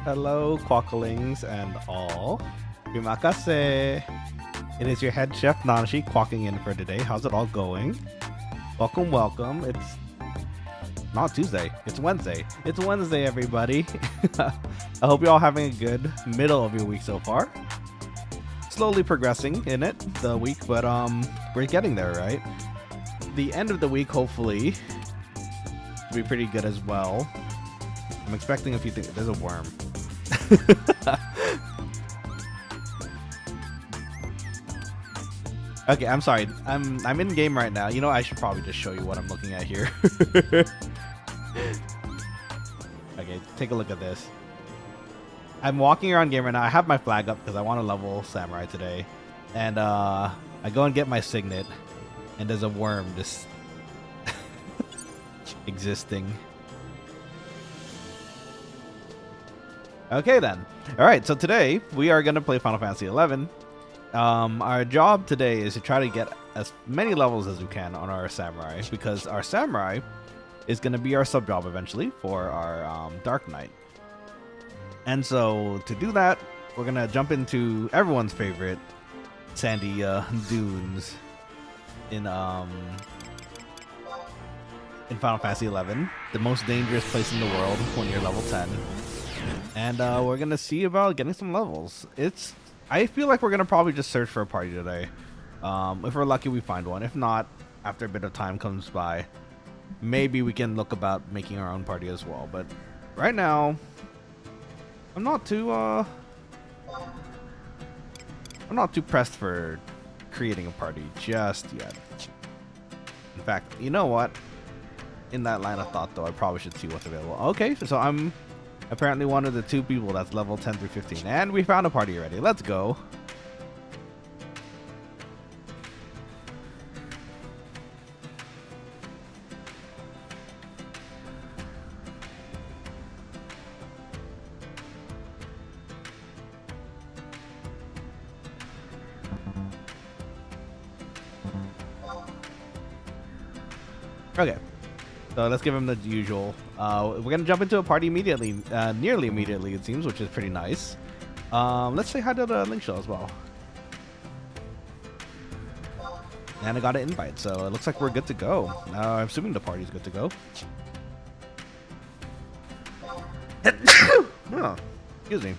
Hello, Quokkalings and all. Rimakase. It is your head chef Nanashi quacking in for today. How's it all going? Welcome, welcome. It's not Tuesday. It's Wednesday. It's Wednesday, everybody. I hope you're all having a good middle of your week so far. Slowly progressing in it, the week, but we're getting there, right? The end of the week, hopefully, will be pretty good as well. I'm expecting a few things. There's a worm. Okay, I'm sorry. I'm in game right now. You know, I should probably just show you what I'm looking at here. Okay, take a look at this. I'm walking around game right now. I have my flag up because I want to level samurai today, and I go and get my signet, and there's a worm just existing. Okay then. All right, so today we are gonna play Final Fantasy XI. Our job today is to try to get as many levels as we can on our samurai, because our samurai is gonna be our sub job eventually for our Dark Knight. And so to do that, we're gonna jump into everyone's favorite sandy dunes in Final Fantasy XI, the most dangerous place in the world when you're level 10. And we're gonna see about getting some levels. I feel like we're gonna probably just search for a party today. If we're lucky, we find one. If not, after a bit of time comes by, maybe we can look about making our own party as well. But right now, I'm not too pressed for creating a party just yet. In fact, you know what? In that line of thought, though, I probably should see what's available. Okay, so I'm apparently one of the 2 people that's level 10 through 15. And we found a party already. Let's go. Okay. So let's give him the usual. We're gonna jump into a party immediately, nearly immediately it seems, which is pretty nice. Let's say hi to the link show as well. And I got an invite, so it looks like we're good to go. I'm assuming the party's good to go. Oh, excuse me.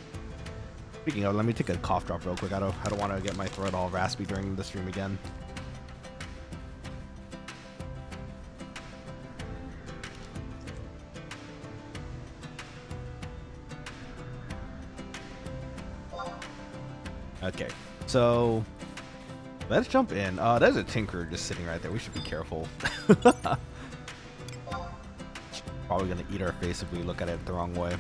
Speaking of, let me take a cough drop real quick. I don't want to get my throat all raspy during the stream again. Okay, so let's jump in. There's a tinker just sitting right there. We should be careful. Probably gonna eat our face if we look at it the wrong way.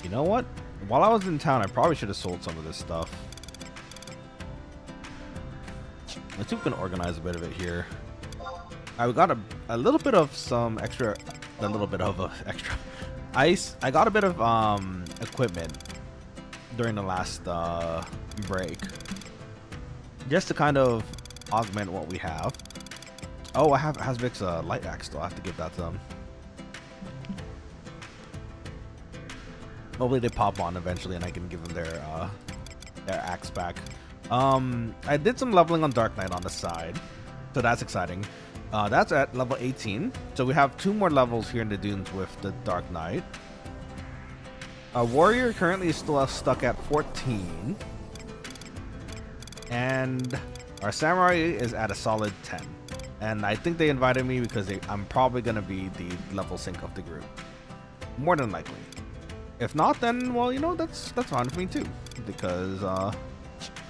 You know what? While I was in town, I probably should have sold some of this stuff. Let's see if we can organize a bit of it here. I got a little bit of some extra, extra. I got a bit of equipment during the last break, just to kind of augment what we have. Oh, I have Hasvik's light axe still. I have to give that to them. Hopefully they pop on eventually and I can give them their axe back. I did some leveling on Dark Knight on the side, so that's exciting. That's at level 18. So we have 2 more levels here in the dunes with the Dark Knight. Our warrior currently is still stuck at 14. And our samurai is at a solid 10. And I think they invited me because I'm probably going to be the level sync of the group. More than likely. If not, then, well, you know, that's fine for me too. Because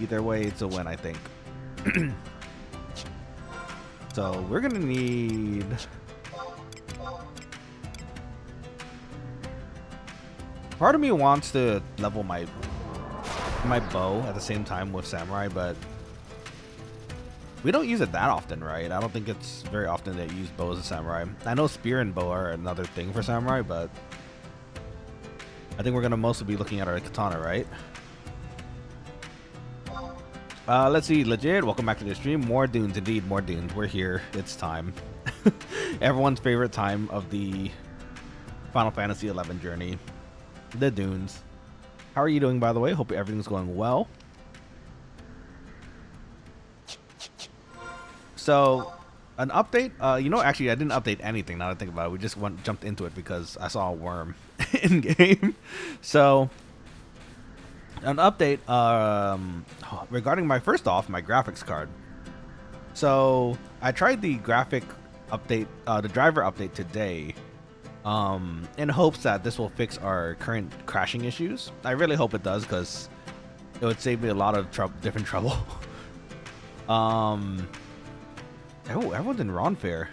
either way, it's a win, I think. So we're gonna need part of me wants to level my bow at the same time with samurai, but we don't use it that often, right? I don't think it's very often that you use bow as a samurai. I know spear and bow are another thing for samurai, but I think we're gonna mostly be looking at our katana, right? Let's see, legit. Welcome back to the stream. More dunes, indeed, more dunes. We're here. It's time. Everyone's favorite time of the Final Fantasy XI journey, the dunes. How are you doing, by the way? Hope everything's going well. So, an update. Actually, I didn't update anything. Now that I think about it, we just jumped into it because I saw a worm in game. So, an update regarding my graphics card. So I tried the graphic update, the driver update today, in hopes that this will fix our current crashing issues. I really hope it does, because it would save me a lot of different trouble. Everyone's in Ronfair.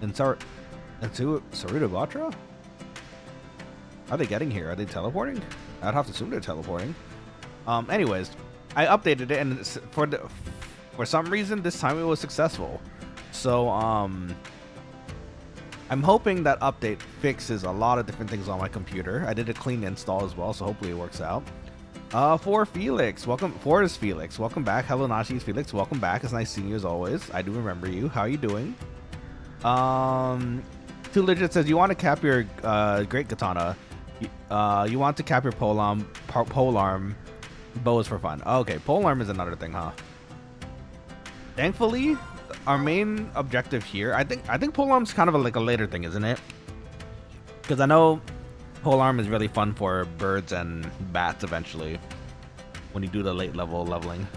And Saruda Batra? Are they getting here? Are they teleporting? I'd have to assume they're teleporting. Anyways, I updated it, and for some reason this time it was successful. So I'm hoping that update fixes a lot of different things on my computer. I did a clean install as well, so hopefully it works out. For Felix, welcome. Forest Felix, welcome back. Hello, Nashi. Felix, welcome back. It's nice seeing you as always. I do remember you. How are you doing? Too Legit says you want to cap your great katana. You want to cap your polearm bows for fun. Okay, polearm is another thing, huh? Thankfully, our main objective here, I think polearm's kind of like a later thing, isn't it? Because I know polearm is really fun for birds and bats eventually when you do the late level leveling.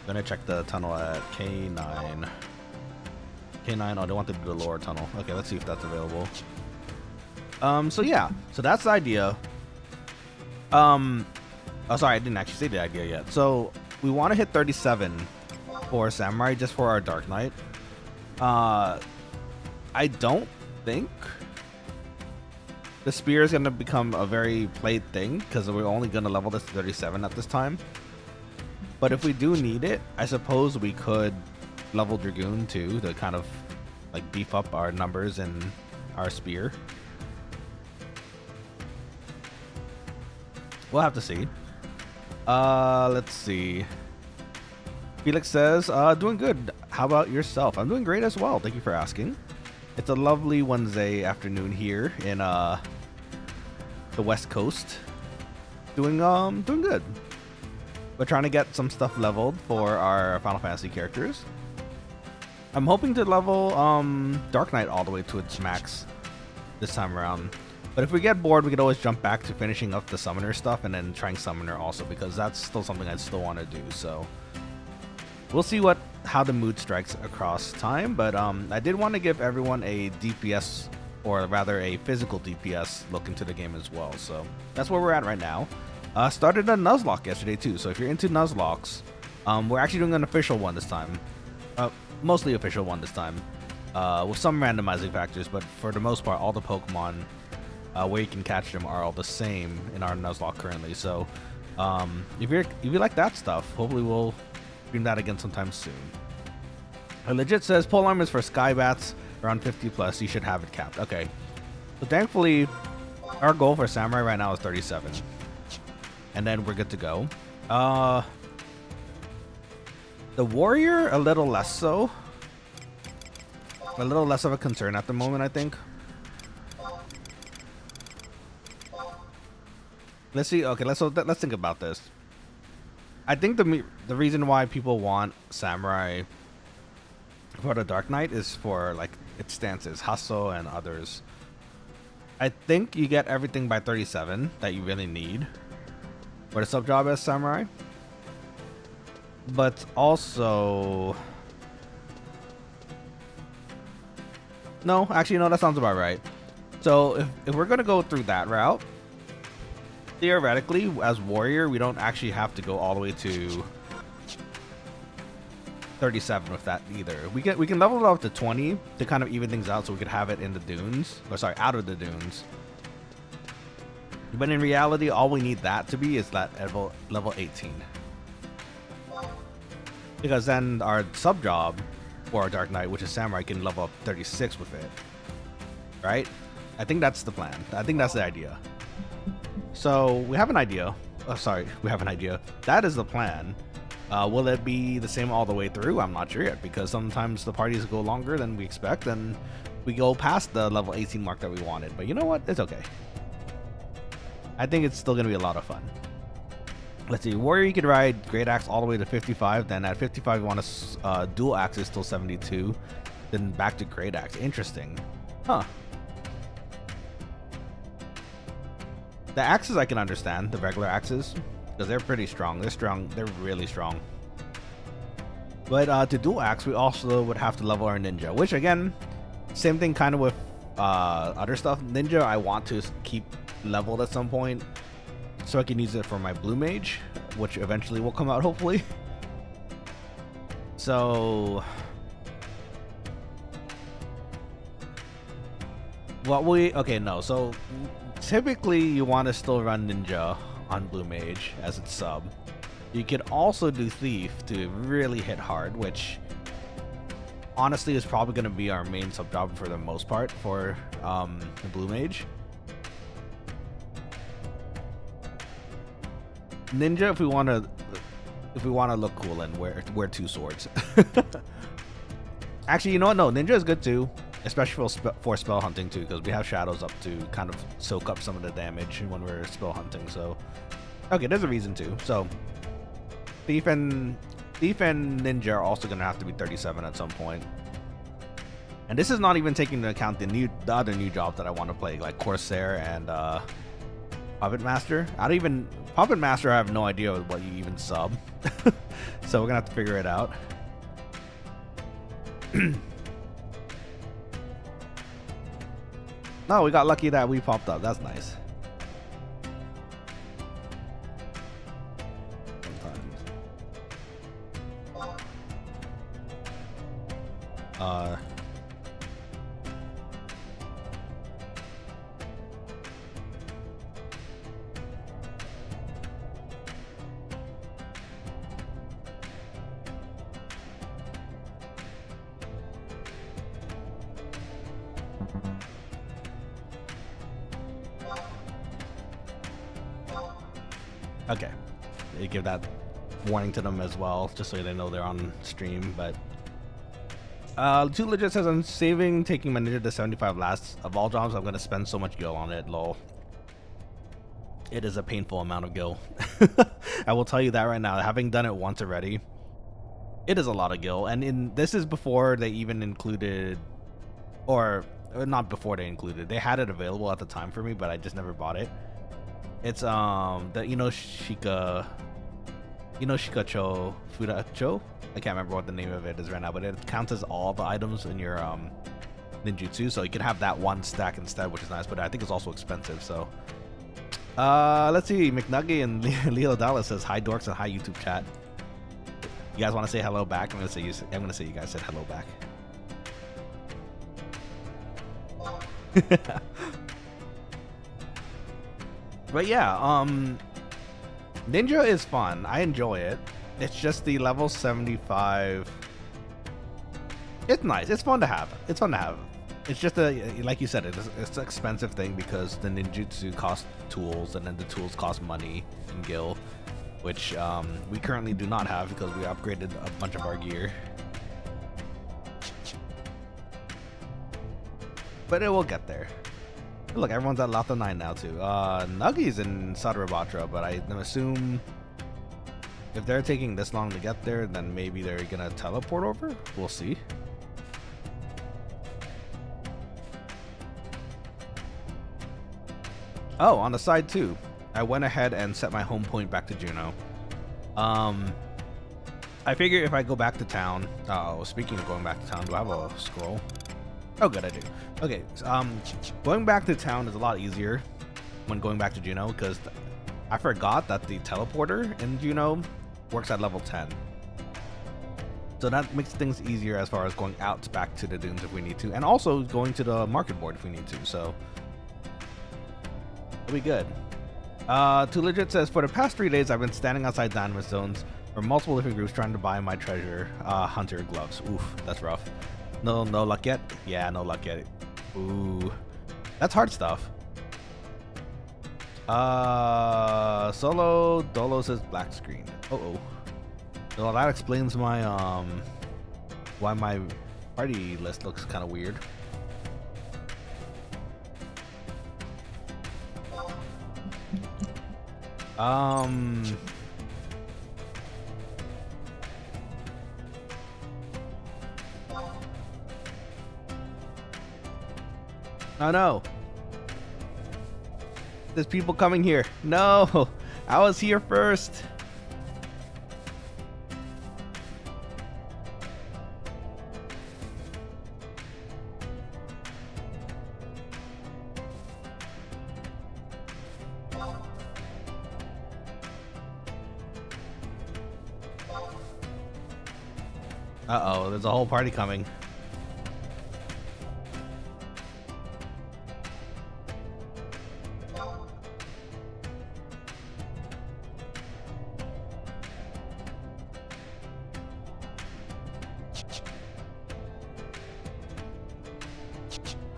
Gonna check the tunnel at K9. K9, oh, they want to do the lower tunnel. Okay, let's see if that's available. So yeah, so that's the idea. Oh, sorry, I didn't actually say the idea yet. So we want to hit 37 for Samurai, just for our Dark Knight. I don't think the spear is going to become a very played thing, because we're only going to level this to 37 at this time. But if we do need it, I suppose we could level Dragoon too, to kind of like beef up our numbers in our spear. We'll have to see. Let's see. Felix says, doing good. How about yourself? I'm doing great as well. Thank you for asking. It's a lovely Wednesday afternoon here in the West Coast. Doing good. We're trying to get some stuff leveled for our Final Fantasy characters. I'm hoping to level Dark Knight all the way to its max this time around. But if we get bored, we could always jump back to finishing up the Summoner stuff and then trying Summoner also, because that's still something I still want to do. So we'll see how the mood strikes across time. But I did want to give everyone a DPS, or rather a physical DPS look into the game as well. So that's where we're at right now. Started a Nuzlocke yesterday too. So if you're into Nuzlocks, we're actually doing an official one this time. Mostly official one this time, with some randomizing factors, but for the most part, all the Pokemon where you can catch them are all the same in our Nuzlocke currently. So if you like that stuff, hopefully we'll stream that again sometime soon. Legit says polearm is for Skybats around 50 plus. You should have it capped. Okay, so thankfully our goal for Samurai right now is 37, and then we're good to go. The Warrior, a little less so. A little less of a concern at the moment, I think. Let's see. Okay, let's think about this. I think the reason why people want Samurai for the Dark Knight is for like its stances, Hasso and others. I think you get everything by 37 that you really need for the sub job as Samurai. But also, no, actually, no, that sounds about right. So if we're gonna go through that route, theoretically, as Warrior, we don't actually have to go all the way to 37 with that either. We can level it up to 20 to kind of even things out, so we could have it in the dunes, or sorry, out of the dunes. But in reality, all we need that to be is that level 18. Because then our sub job for our Dark Knight, which is Samurai, can level up 36 with it. Right? I think that's the plan. I think that's the idea. So we have an idea. Oh, sorry, we have an idea. That is the plan. Will it be the same all the way through? I'm not sure yet, because sometimes the parties go longer than we expect, and we go past the level 18 mark that we wanted. But you know what? It's okay. I think it's still going to be a lot of fun. Let's see. Warrior, you could ride Great Axe all the way to 55. Then at 55, you want to dual axes till 72. Then back to Great Axe. Interesting. Huh. The axes I can understand, the regular axes, because they're pretty strong. They're strong. They're really strong. But to dual axe, we also would have to level our ninja, which again, same thing kind of with other stuff. Ninja, I want to keep leveled at some point so I can use it for my blue mage, which eventually will come out hopefully. So so typically you want to still run ninja on blue mage as its sub. You could also do thief to really hit hard, which honestly is probably going to be our main sub job for the most part for the blue mage. Ninja, if we want to look cool and wear two swords. Actually, you know what? No, ninja is good too, especially for spell hunting too, because we have shadows up to kind of soak up some of the damage when we're spell hunting. So, okay, there's a reason too. So, thief and ninja are also gonna have to be 37 at some point. And this is not even taking into account the other new jobs that I want to play, like Corsair and Puppet Master. Puppet Master, I have no idea what you even sub. So we're gonna have to figure it out. No, we got lucky that we popped up. That's nice. Okay, you give that warning to them as well, just so they know they're on stream. But Too Legit says, I'm saving taking my ninja to 75 last of all jobs. I'm gonna spend so much gil on it. Lol. It is a painful amount of gil. I will tell you that right now. Having done it once already, it is a lot of gil. And this is before they even included, or not before they included. They had it available at the time for me, but I just never bought it. It's the Shikacho Furacho. I can't remember what the name of it is right now, but it counts as all the items in your ninjutsu, so you can have that one stack instead, which is nice. But I think it's also expensive. So let's see. McNuggy and Leo Dallas says hi dorks and hi YouTube chat. You guys want to say hello back? I'm gonna say you guys said hello back. But yeah, ninja is fun. I enjoy it. It's just the level 75. It's nice. It's fun to have. It's fun to have. It's just like you said, it's an expensive thing because the ninjutsu costs tools, and then the tools cost money and gil, which we currently do not have because we upgraded a bunch of our gear. But it will get there. Look, everyone's at Lotha 9 now too. Nuggy's in Sadarabatra, but I assume if they're taking this long to get there, then maybe they're gonna teleport over. We'll see. Oh, on the side too, I went ahead and set my home point back to Juneau. I figure if I go back to town. Oh, speaking of going back to town, do I have a scroll? Oh, good, I do. Okay, going back to town is a lot easier when going back to Juneau because I forgot that the teleporter in Juneau works at level 10. So that makes things easier as far as going out back to the dunes if we need to, and also going to the market board if we need to. So it'll be good. Too Legit says, for the past 3 days, I've been standing outside Dynamite Zones for multiple different groups trying to buy my treasure hunter gloves. Oof, that's rough. No luck yet? Yeah, no luck yet. Ooh, that's hard stuff. Solo Dolo says black screen. Oh. Well, that explains my why my party list looks kind of weird. Oh no. There's people coming here. No, I was here first. Uh-oh, there's a whole party coming.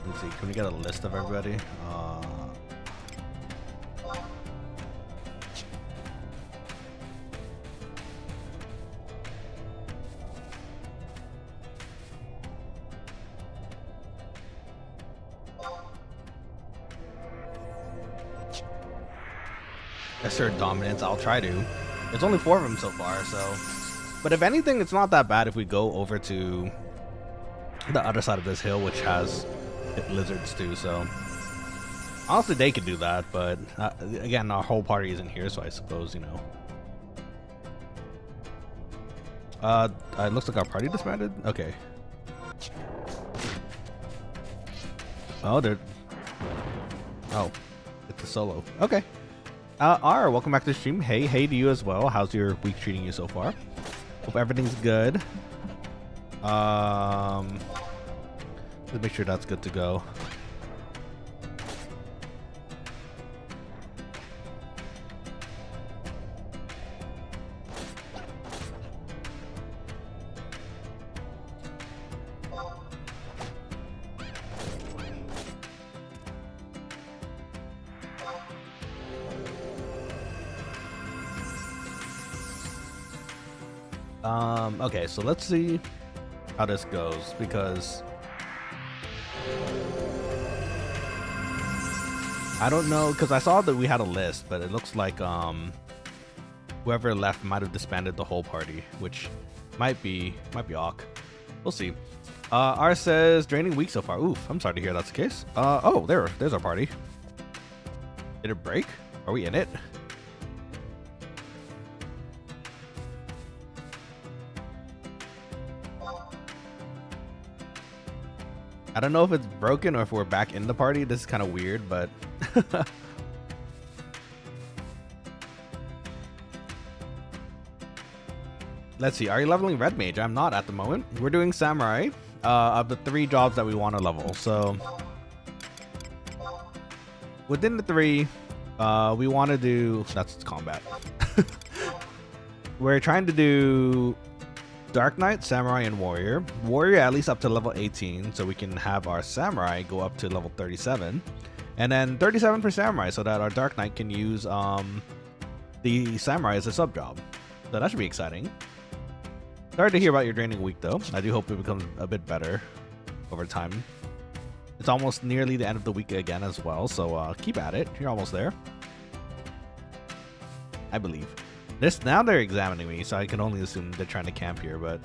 Let's see, can we get a list of everybody? Assert dominance, I'll try to. There's only 4 of them so far, so. But if anything, it's not that bad if we go over to the other side of this hill, which has lizards too, so. Honestly, they could do that, but again, our whole party isn't here, so I suppose, you know. It looks like our party disbanded? Okay. Oh, they're... Oh, it's a solo. Okay. R, welcome back to the stream. Hey to you as well. How's your week treating you so far? Hope everything's good. Let's make sure that's good to go. Okay, so let's see how this goes, because I don't know, because I saw that we had a list, but it looks like whoever left might have disbanded the whole party, which might be awk. We'll see. R says draining week so far. Oof, I'm sorry to hear that's the case. Oh, there's our party. Did it break? Are we in it? I don't know if it's broken or if we're back in the party. This is kind of weird, but let's see. Are you leveling red mage? I'm not at the moment. We're doing samurai of the 3 jobs that we want to level. So within the 3, we want to do, that's combat. We're trying to do Dark Knight, Samurai, and Warrior. Warrior at least up to level 18, so we can have our Samurai go up to level 37. And then 37 for Samurai, so that our Dark Knight can use the Samurai as a sub job. So that should be exciting. Sorry to hear about your draining week, though. I do hope it becomes a bit better over time. It's almost nearly the end of the week again as well, so keep at it. You're almost there, I believe. Now they're examining me, so I can only assume they're trying to camp here, but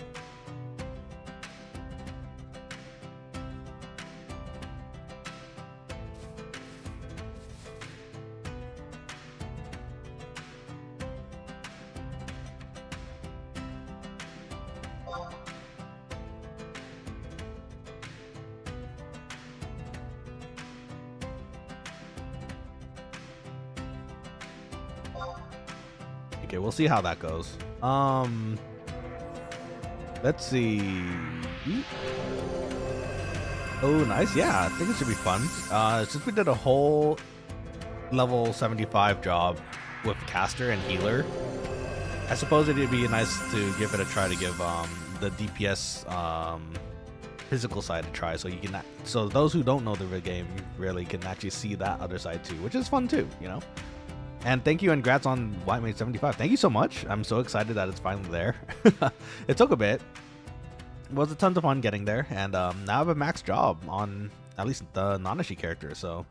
okay, we'll see how that goes. Let's see. Oh, nice. Yeah, I think it should be fun. Since we did a whole level 75 job with caster and healer, I suppose it'd be nice to give it a try to give the DPS physical side a try, so you can, so those who don't know the game really can actually see that other side too, which is fun too, you know. And thank you and congrats on White Mage 75. Thank you so much. I'm so excited that it's finally there. It took a bit. It was a ton of fun getting there, and now I have a max job on at least the Nanashi character. So,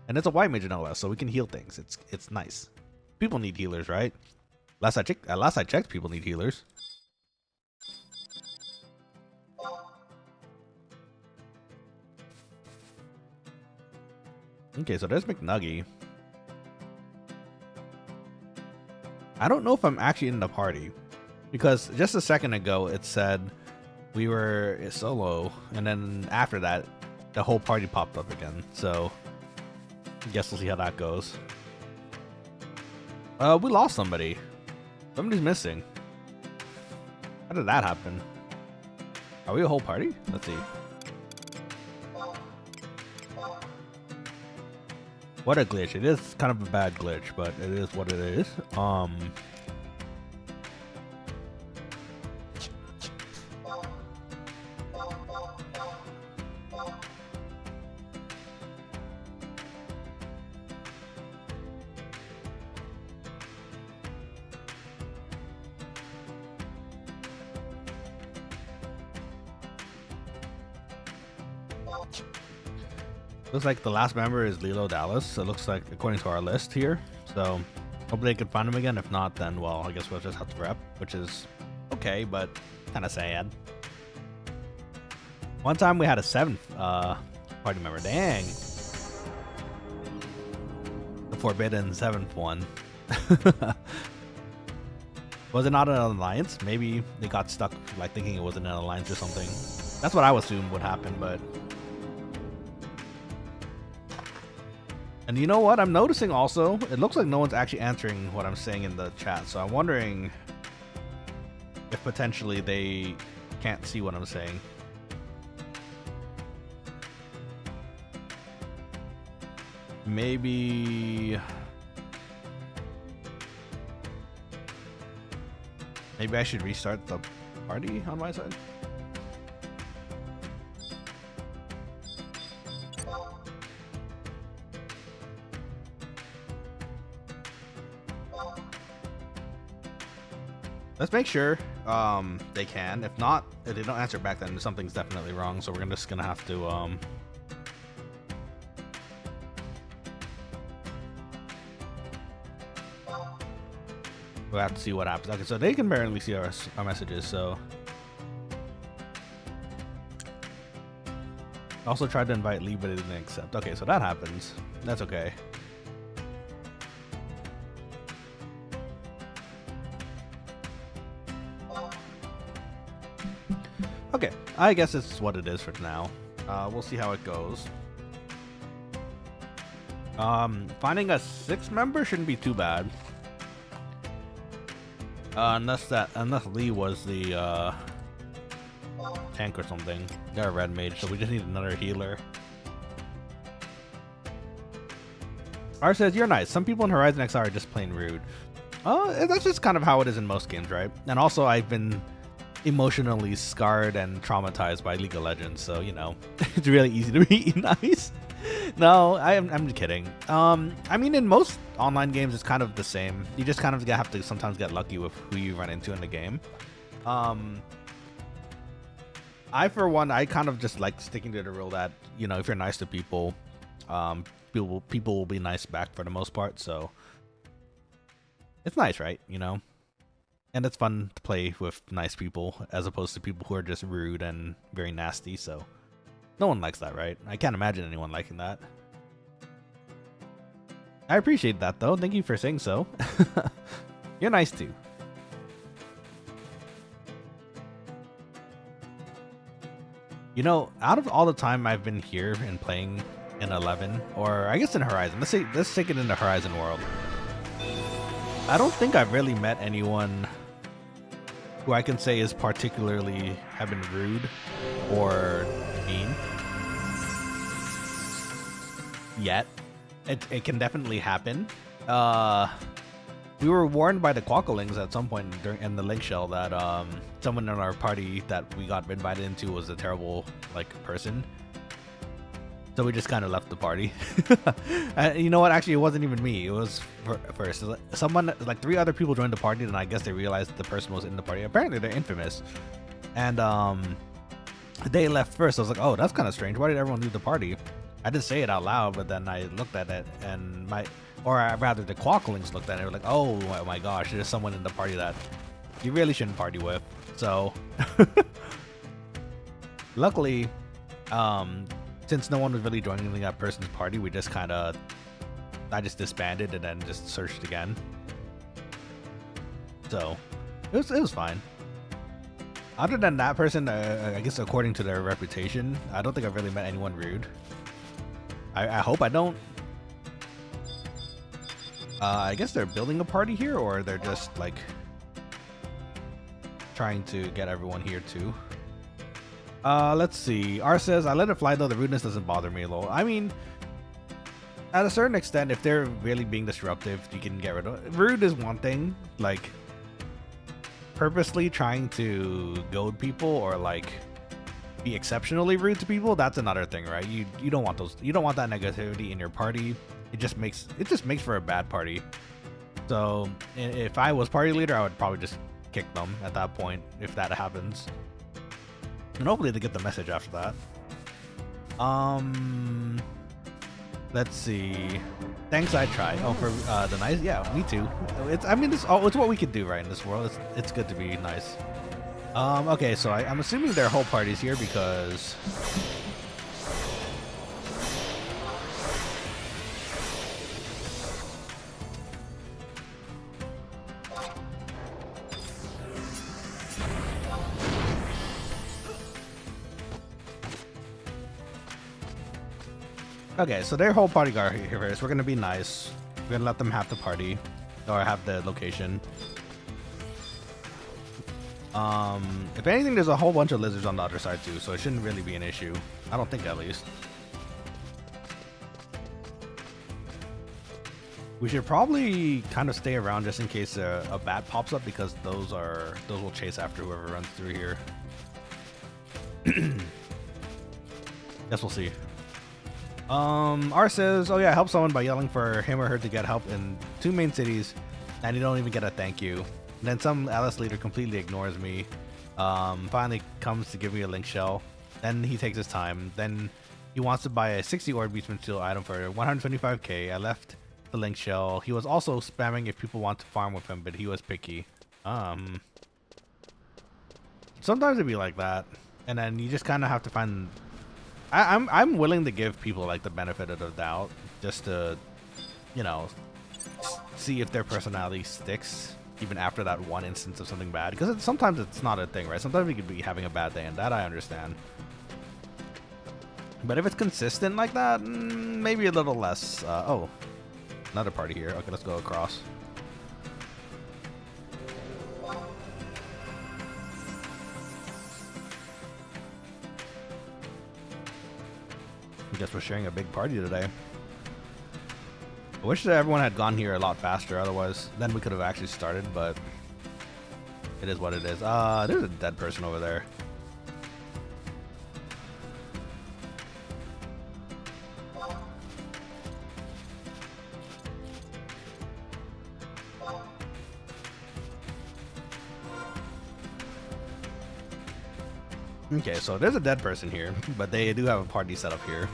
and it's a White Mage no less, so we can heal things. It's nice. People need healers, right? Last I checked, people need healers. Okay, so there's McNuggy. I don't know if I'm actually in the party, because just a second ago it said we were solo, and then after that the whole party popped up again. So I guess we'll see how that goes. We lost somebody. Somebody's missing. How did that happen? Are we a whole party? Let's see. What a glitch. It is kind of a bad glitch, but it is what it is. Looks like the last member is Lilo Dallas. It looks like, according to our list here. So hopefully I can find him again. If not, then well, I guess we'll just have to rep, which is okay, but kind of sad. One time we had a 7th party member. Dang. The forbidden 7th one. Was it not an alliance? Maybe they got stuck like thinking it wasn't an alliance or something. That's what I assumed would happen, but. And you know what? I'm noticing also, it looks like no one's actually answering what I'm saying in the chat. So I'm wondering if potentially they can't see what I'm saying. Maybe I should restart the party on my side. Let's make sure they can. If not, if they don't answer back, then something's definitely wrong. So we're just gonna have to we'll have to see what happens. Okay, so they can barely see our messages. So also tried to invite Lee, but it didn't accept. Okay, so that happens. That's okay. Okay, I guess it's what it is for now. We'll see how it goes. Finding a 6th member shouldn't be too bad. Unless Lee was the tank or something. They're a red mage, so we just need another healer. R says, you're nice. Some people in Horizon XR are just plain rude. That's just kind of how it is in most games, right? And also I've been emotionally scarred and traumatized by League of Legends, so you know it's really easy to be nice. No, I'm kidding. I mean, in most online games it's kind of the same. You just kind of have to sometimes get lucky with who you run into in the game. I for one, I kind of just like sticking to the rule that, you know, if you're nice to people, people will be nice back for the most part. So it's nice, right? You know. And it's fun to play with nice people as opposed to people who are just rude and very nasty. So no one likes that, right? I can't imagine anyone liking that. I appreciate that, though. Thank you for saying so. You're nice, too. You know, out of all the time I've been here and playing in 11, or I guess in Horizon, let's take it into Horizon World. I don't think I've really met anyone who I can say is particularly have been rude or mean yet. It can definitely happen. We were warned by the Quokkalings at some point in the link shell that someone in our party that we got invited into was a terrible person. So we just kind of left the party. You know what? Actually, it wasn't even me. It was first. Someone, like 3 other people joined the party, and I guess they realized the person was in the party. Apparently, they're infamous. And they left first. I was like, oh, that's kind of strange. Why did everyone leave the party? I didn't say it out loud, but then I looked at it, and rather the Quokkalings looked at it. They were like, oh my gosh, there's someone in the party that you really shouldn't party with. So, luckily, since no one was really joining that person's party, we just I just disbanded and then just searched again. So, it was fine. Other than that person, I guess according to their reputation, I don't think I've really met anyone rude. I hope I don't. I guess they're building a party here, or they're just like trying to get everyone here too. Let's see. R says, I let it fly though, the rudeness doesn't bother me, lol. I mean, at a certain extent, if they're really being disruptive, you can get rid of it. Rude is one thing, like purposely trying to goad people or like be exceptionally rude to people, that's another thing, right? You don't want those, you don't want that negativity in your party. It just makes for a bad party. So if I was party leader, I would probably just kick them at that point if that happens. And hopefully they get the message after that. Let's see. Thanks, I tried. Oh, for the nice. Yeah, me too. I mean, it's what we could do right in this world. It's good to be nice. Okay, so I'm assuming their whole party's here because okay, so their whole party got here first. We're gonna be nice. We're gonna let them have the party or have the location. If anything, there's a whole bunch of lizards on the other side too, so it shouldn't really be an issue. I don't think, at least. We should probably kind of stay around just in case a bat pops up, because those will chase after whoever runs through here. Guess we'll see. R says, oh yeah, help someone by yelling for him or her to get help in 2 main cities, and you don't even get a thank you. And then some LS leader completely ignores me. Finally comes to give me a link shell. Then he takes his time. Then he wants to buy a 60 ore beachman steel item for 125k. I left the link shell. He was also spamming if people want to farm with him, but he was picky. Sometimes it'd be like that, and then you just kind of have to find. I'm willing to give people like the benefit of the doubt, just to, you know, see if their personality sticks even after that one instance of something bad, because sometimes it's not a thing, right? Sometimes we could be having a bad day, and that I understand. But if it's consistent like that, maybe a little less. Oh, another party here. Okay, let's go across. I guess we're sharing a big party today. I wish that everyone had gone here a lot faster, otherwise then we could have actually started, but it is what it is. There's a dead person over there. Okay, so there's a dead person here, but they do have a party set up here.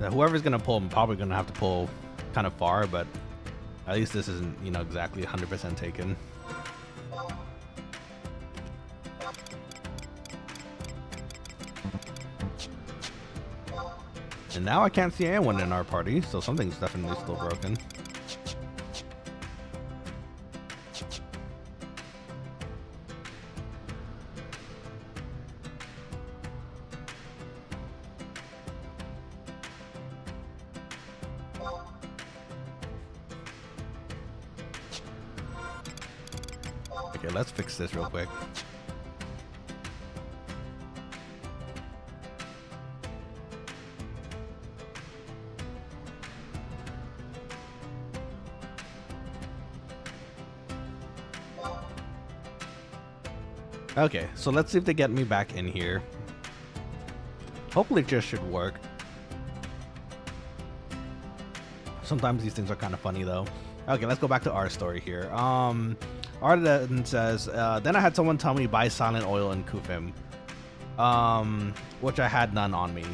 Whoever's gonna pull, I'm probably gonna have to pull kind of far, but at least this isn't, you know, exactly 100% taken. And now I can't see anyone in our party, so something's definitely still broken. Okay, let's fix this real quick. Okay, so let's see if they get me back in here. Hopefully it just should work. Sometimes these things are kind of funny though. Okay, let's go back to our story here. Arden says, then I had someone tell me buy silent oil and kufim, which I had none on me.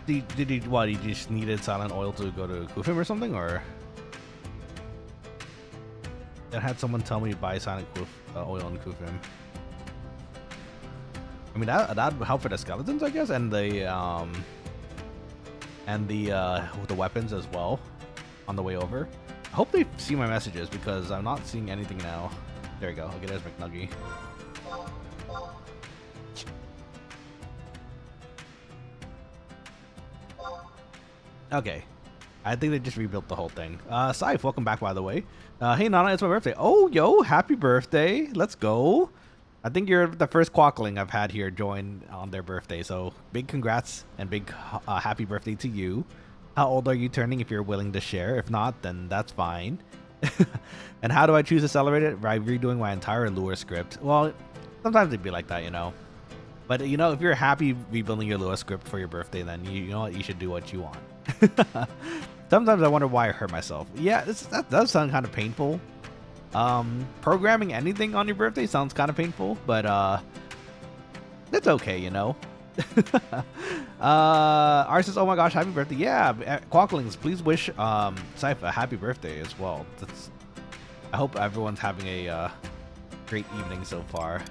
Did he, what, he just needed silent oil to go to kufim or something, or? I had someone tell me buy silent oil and kufim. I mean, that would help for the skeletons, I guess, and the weapons as well on the way over. I hope they see my messages because I'm not seeing anything now. There you go. Okay, there's McNuggy. Okay. I think they just rebuilt the whole thing. Saif, welcome back, by the way. Hey, Nana, it's my birthday. Oh, yo, happy birthday. Let's go. I think you're the first quokkaling I've had here join on their birthday, so big congrats and big happy birthday to you. How old are you turning if you're willing to share? If not, then that's fine. And how do I choose to celebrate it? By redoing my entire lure script. Well, sometimes it'd be like that, you know. But, you know, if you're happy rebuilding your lure script for your birthday, then you know what, you should do what you want. Sometimes I wonder why I hurt myself. Yeah, that does sound kind of painful. Programming anything on your birthday sounds kind of painful, but it's okay, you know. R says, oh my gosh, happy birthday. Yeah, Quokkalings, please wish Saif a happy birthday as well. I hope everyone's having a great evening so far.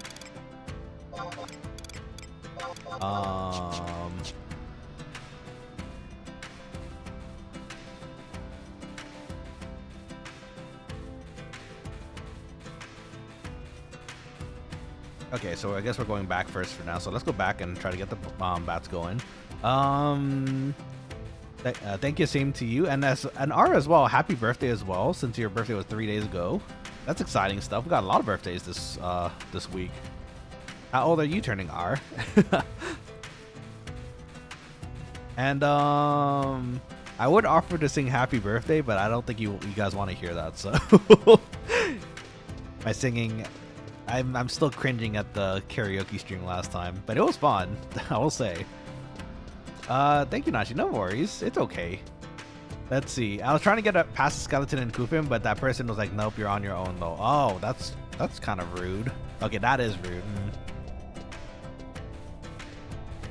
Okay, so I guess we're going back first for now. So let's go back and try to get the bats going. Thank you, same to you, and R as well. Happy birthday as well, since your birthday was 3 days ago. That's exciting stuff. We got a lot of birthdays this week. How old are you turning, R? And I would offer to sing happy birthday, but I don't think you guys want to hear that. So my singing, I'm still cringing at the karaoke stream last time, but it was fun, I will say. Thank you, Nashi. No worries. It's okay. Let's see. I was trying to get past the skeleton and Kufim, but that person was like, nope, you're on your own though. Oh, that's kind of rude. Okay, that is rude.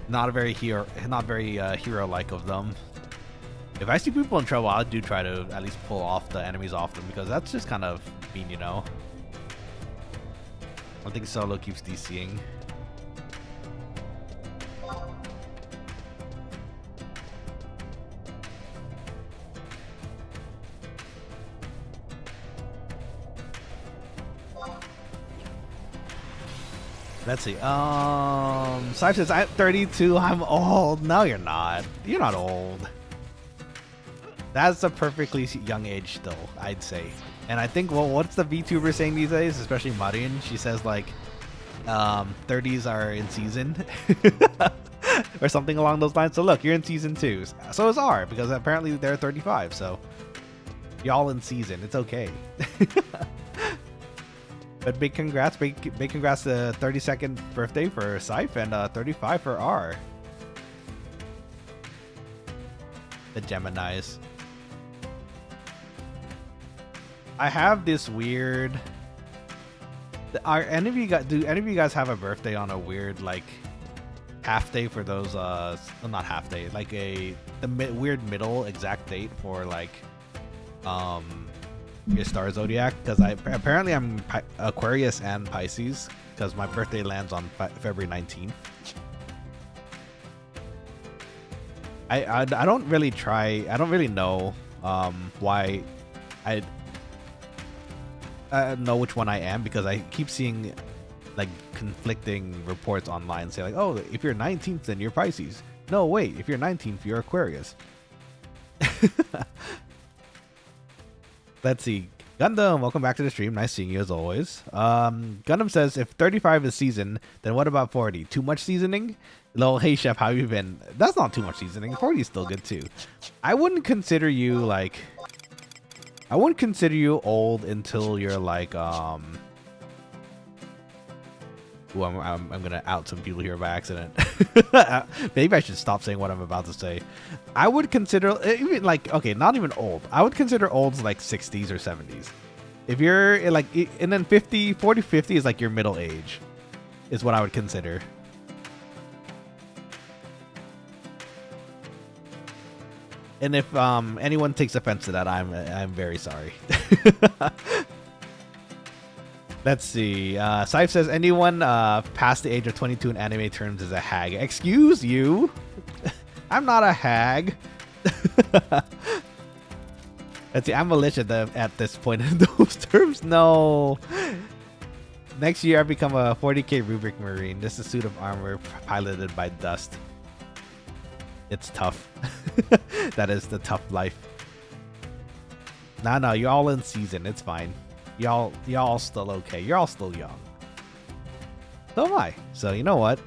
Not very hero-like of them. If I see people in trouble, I do try to at least pull off the enemies off them, because that's just kind of mean, you know. I think Solo keeps DCing. Let's see. Saif says, I'm 32, I'm old. No, you're not. You're not old. That's a perfectly young age still, I'd say. And I think, well, what's the VTuber saying these days? Especially Marian. She says, like, 30s are in season. Or something along those lines. So look, you're in season 2. So is R, because apparently they're 35. So y'all in season. It's okay. But big congrats to 32nd birthday for Saif and 35 for R. The Geminis. I have this weird. Do any of you guys have a birthday on a weird like half day for those? Well, not half day, like the weird middle exact date for like your star zodiac, because apparently I'm Aquarius and Pisces, because my birthday lands on February 19th. I don't really know why I know which one I am, because I keep seeing like conflicting reports online say like, oh, if you're 19th then you're Pisces. No, wait, if you're 19th you're Aquarius. Let's see. Gundam, welcome back to the stream. Nice seeing you as always. Gundam says, if 35 is seasoned, then what about 40? Too much seasoning? Lol, hey chef, how you been? That's not too much seasoning. 40 is still good too. I wouldn't consider you like... I wouldn't consider you old until you're like, Ooh, I'm gonna out some people here by accident. Maybe I should stop saying what I'm about to say. I would consider even like, okay, not even old. I would consider olds like 60s or 70s. If you're like, and then 40, 50 is like your middle age, is what I would consider. And if anyone takes offense to that, I'm very sorry. Let's see. Saif says, anyone past the age of 22 in anime terms is a hag. Excuse you? I'm not a hag. Let's see. I'm a lich at this point in those terms. No. Next year, I become a 40k Rubric Marine. Just a suit of armor piloted by dust. It's tough. That is the tough life. No, you're all in season. It's fine. Y'all still okay. You're all still young. So am I. So you know what?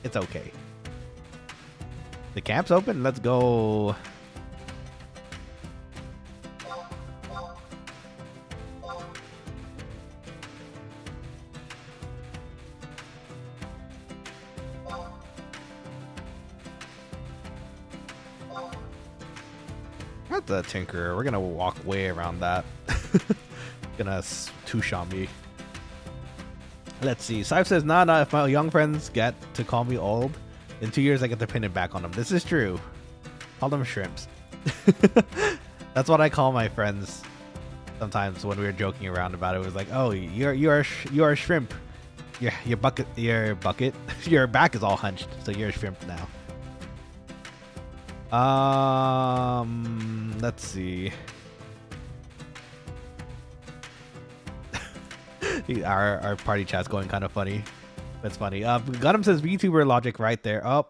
It's okay. The camp's open. Let's go. Not the Tinkerer. We're gonna walk way around that. Gonna touche on me. Let's see. Saif says, nah, if my young friends get to call me old, in 2 years I get to pin it back on them. This is true. Call them shrimps. That's what I call my friends sometimes when we were joking around about it. It was like, oh, you're a shrimp. Your back is all hunched, so you're a shrimp now. Let's see. Our party chat's going kind of funny. That's funny. Gundam says VTuber logic right there. Oh.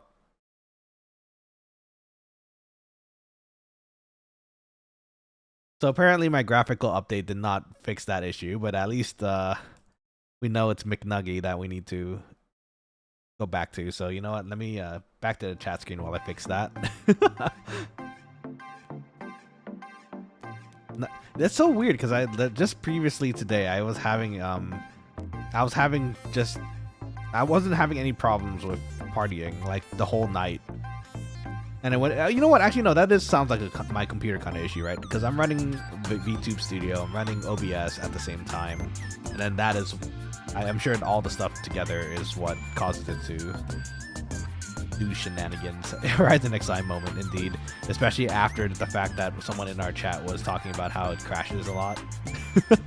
So apparently my graphical update did not fix that issue, but at least we know it's McNuggy that we need to go back to. So you know what? Let me back to the chat screen while I fix that. That's so weird because I just previously today I wasn't having any problems with partying like the whole night, and it went. You know what? Actually, no. That sounds like my computer kind of issue, right? Because I'm running VTube Studio, I'm running OBS at the same time, and then that is, I'm sure all the stuff together is what causes it to do shenanigans. Horizon XI moment, indeed. Especially after the fact that someone in our chat was talking about how it crashes a lot. It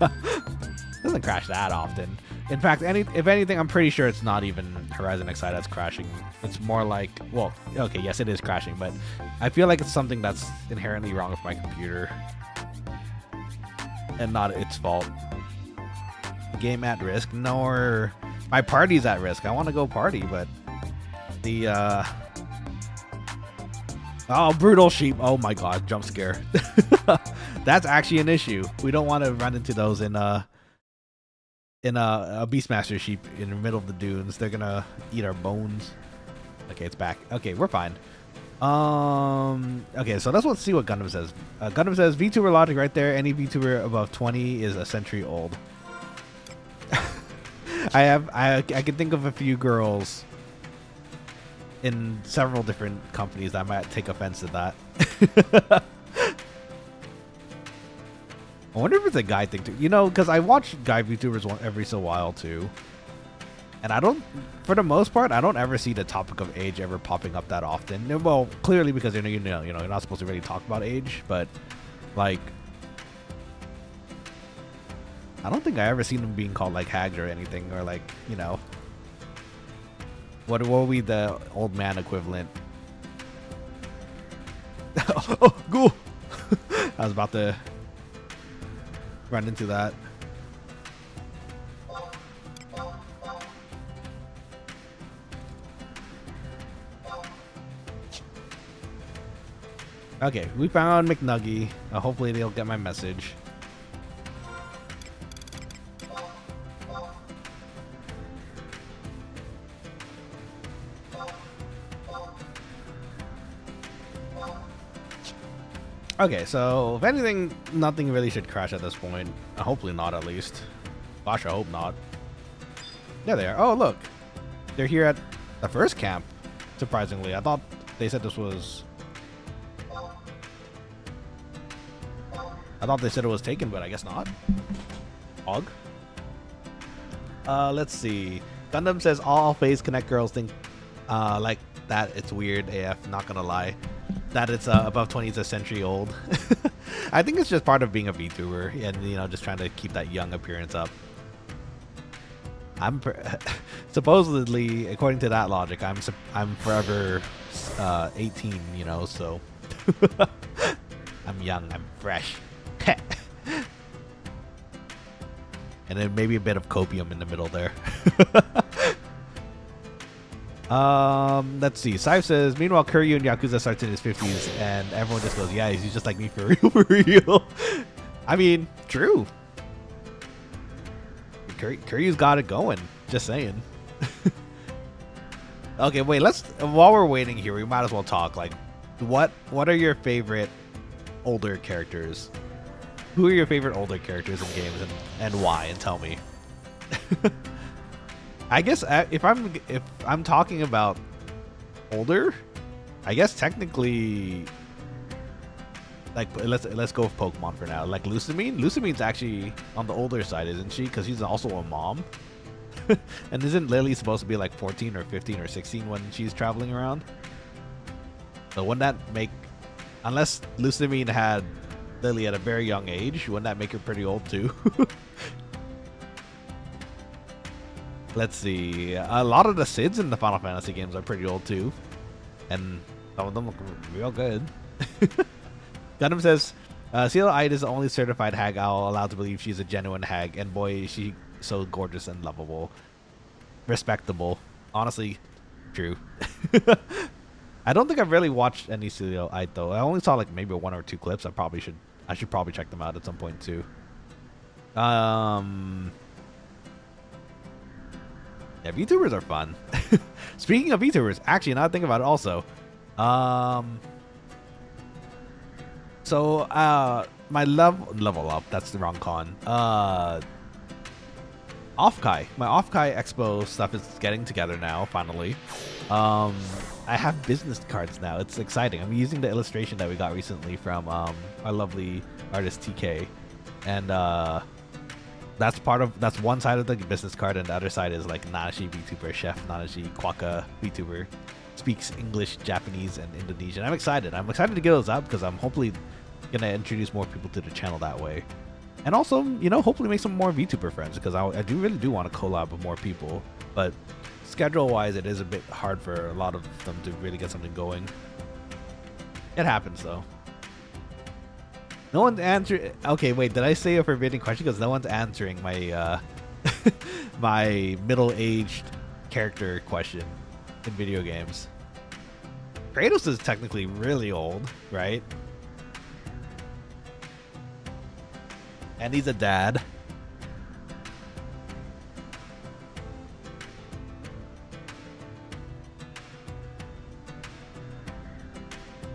doesn't crash that often. In fact, if anything, I'm pretty sure it's not even Horizon XI that's crashing. It's more like, well, okay, yes, it is crashing, but I feel like it's something that's inherently wrong with my computer and not its fault. Game at risk, nor my party's at risk. I want to go party, but the oh, brutal sheep. Oh my god, jump scare. That's actually an issue. We don't want to run into those in a Beastmaster sheep in the middle of the dunes. They're gonna eat our bones. Okay, it's back. Okay, we're fine. Okay, so let's see what Gundam says. Gundam says VTuber logic right there. Any VTuber above 20 is a century old. I can think of a few girls in several different companies that might take offense to that. I wonder if it's a guy thing too. You know, because I watch guy VTubers every so while too, and I don't, for the most part, I don't ever see the topic of age ever popping up that often. Well, clearly because you know you're not supposed to really talk about age, but like, I don't think I ever seen them being called like hags or anything, or like, you know, what will be the old man equivalent? Oh, go! I was about to run into that. Okay, we found McNuggy. Hopefully they'll get my message. Okay, so if anything, nothing really should crash at this point. Hopefully not, at least. Gosh, I hope not. There they are. Oh, look. They're here at the first camp, surprisingly. I thought they said this was... I thought they said it was taken, but I guess not. Hog. Let's see. Gundam says all Phase Connect girls think like that it's weird AF, not gonna lie. That it's above 20 is a century old. I think it's just part of being a VTuber and, you know, just trying to keep that young appearance up. Supposedly, according to that logic, I'm forever 18, you know, so I'm young, I'm fresh. And then maybe a bit of copium in the middle there. Let's see. Saif says, meanwhile, Kuryu in Yakuza starts in his 50s, and everyone just goes, yeah, he's just like me for real, for real. I mean, true. Kuryu's got it going. Just saying. Okay, wait, while we're waiting here, we might as well talk. Like, what are your favorite older characters? Who are your favorite older characters in games, and why? And tell me. I guess if I'm talking about older, I guess technically, like let's go with Pokemon for now. Like Lucamine. Lucamine's actually on the older side, isn't she? Because she's also a mom. And isn't Lily supposed to be like 14 or 15 or 16 when she's traveling around? So wouldn't that make, unless Lucamine had Lily at a very young age, wouldn't that make her pretty old too? Let's see. A lot of the Sids in the Final Fantasy games are pretty old too, and some of them look real good. Gundam says, Cielo Ide is the only certified hag owl allowed to believe she's a genuine hag, and boy, is she so gorgeous and lovable. Respectable. Honestly, true. I don't think I've really watched any Cielo Ide though. I only saw like maybe 1 or 2 clips. I should probably check them out at some point too. Yeah, VTubers are fun. Speaking of VTubers, actually, now I think about it also. So, my level up, that's the wrong con. Offkai. My Offkai Expo stuff is getting together now, finally. I have business cards now. It's exciting. I'm using the illustration that we got recently from our lovely artist TK. And, that's one side of the business card, and the other side is like Nanashi VTuber, Chef Nanashi Quokka VTuber, speaks English, Japanese, and Indonesian. I'm excited to get those out because I'm hopefully gonna introduce more people to the channel that way, and also, you know, hopefully make some more VTuber friends, because I really do want to collab with more people, but schedule wise it is a bit hard for a lot of them to really get something going. It happens though. No one's answering. Okay, wait. Did I say a forbidden question? Because no one's answering my my middle-aged character question in video games. Kratos is technically really old, right? And he's a dad.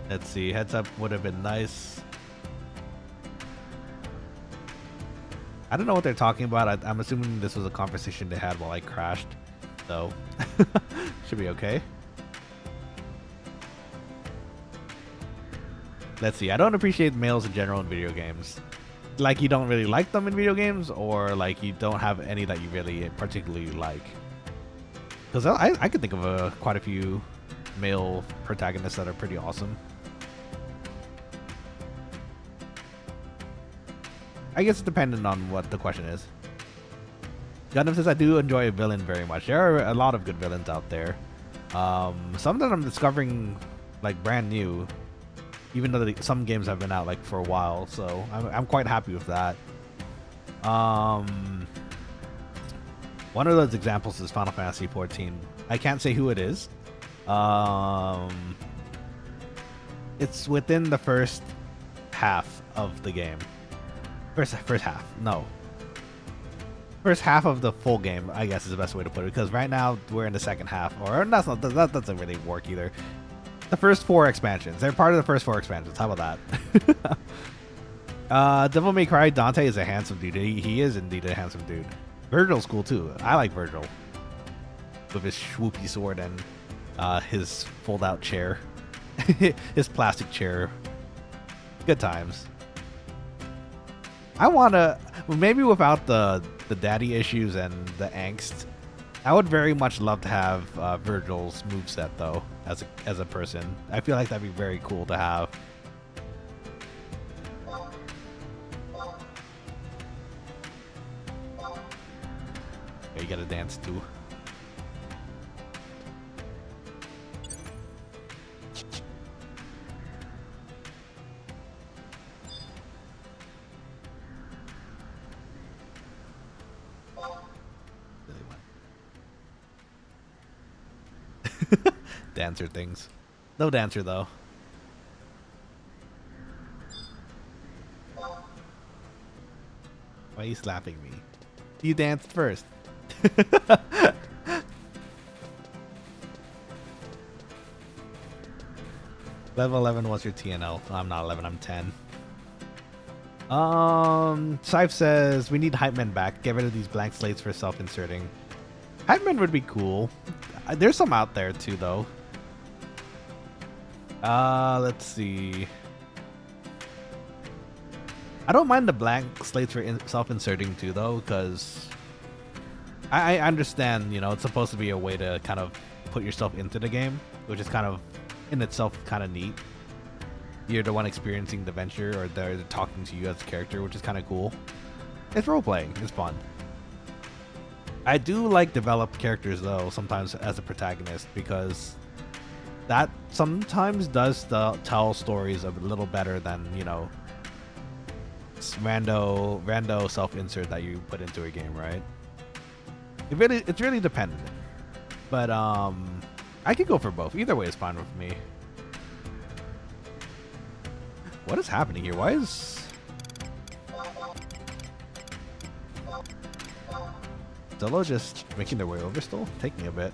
Let's see. Heads up would have been nice. I don't know what they're talking about. I'm assuming this was a conversation they had while I crashed, so should be okay. Let's see. I don't appreciate males in general in video games. Like, you don't really like them in video games, or like you don't have any that you really particularly like? Because I could think of quite a few male protagonists that are pretty awesome. I guess it's dependent on what the question is. Gundam says, I do enjoy a villain very much. There are a lot of good villains out there. Some that I'm discovering like brand new, even though some games have been out like for a while. So I'm quite happy with that. One of those examples is Final Fantasy 14. I can't say who it is. it's within the first half of the game. First half. No. First half of the full game, I guess is the best way to put it, because right now we're in the second half, or that doesn't really work either. The first 4 expansions. They're part of the first 4 expansions. How about that? Devil May Cry Dante is a handsome dude. He is indeed a handsome dude. Virgil's cool too. I like Virgil. With his swoopy sword and his fold-out chair. His plastic chair. Good times. I wanna, maybe without the daddy issues and the angst, I would very much love to have Virgil's moveset though, as a person. I feel like that'd be very cool to have. Okay, you gotta dance too. Dancer things. No dancer though. Why are you slapping me? You danced first. Level 11 was your TNL. I'm not 11, I'm 10. Scythe says we need hype men back. Get rid of these blank slates for self-inserting. Hype men would be cool. There's some out there too though. Let's see. I don't mind the blank slates for self-inserting too though, because I understand, you know, it's supposed to be a way to kind of put yourself into the game, which is kind of in itself kind of neat. You're the one experiencing the adventure, or they're talking to you as a character, which is kind of cool. It's role-playing. It's fun. I do like developed characters though, sometimes as a protagonist, because that sometimes does tell stories a little better than, you know, rando self-insert that you put into a game, right? It's really dependent. But I could go for both. Either way is fine with me. What is happening here? Why is Zillow just making their way over still? Taking a bit.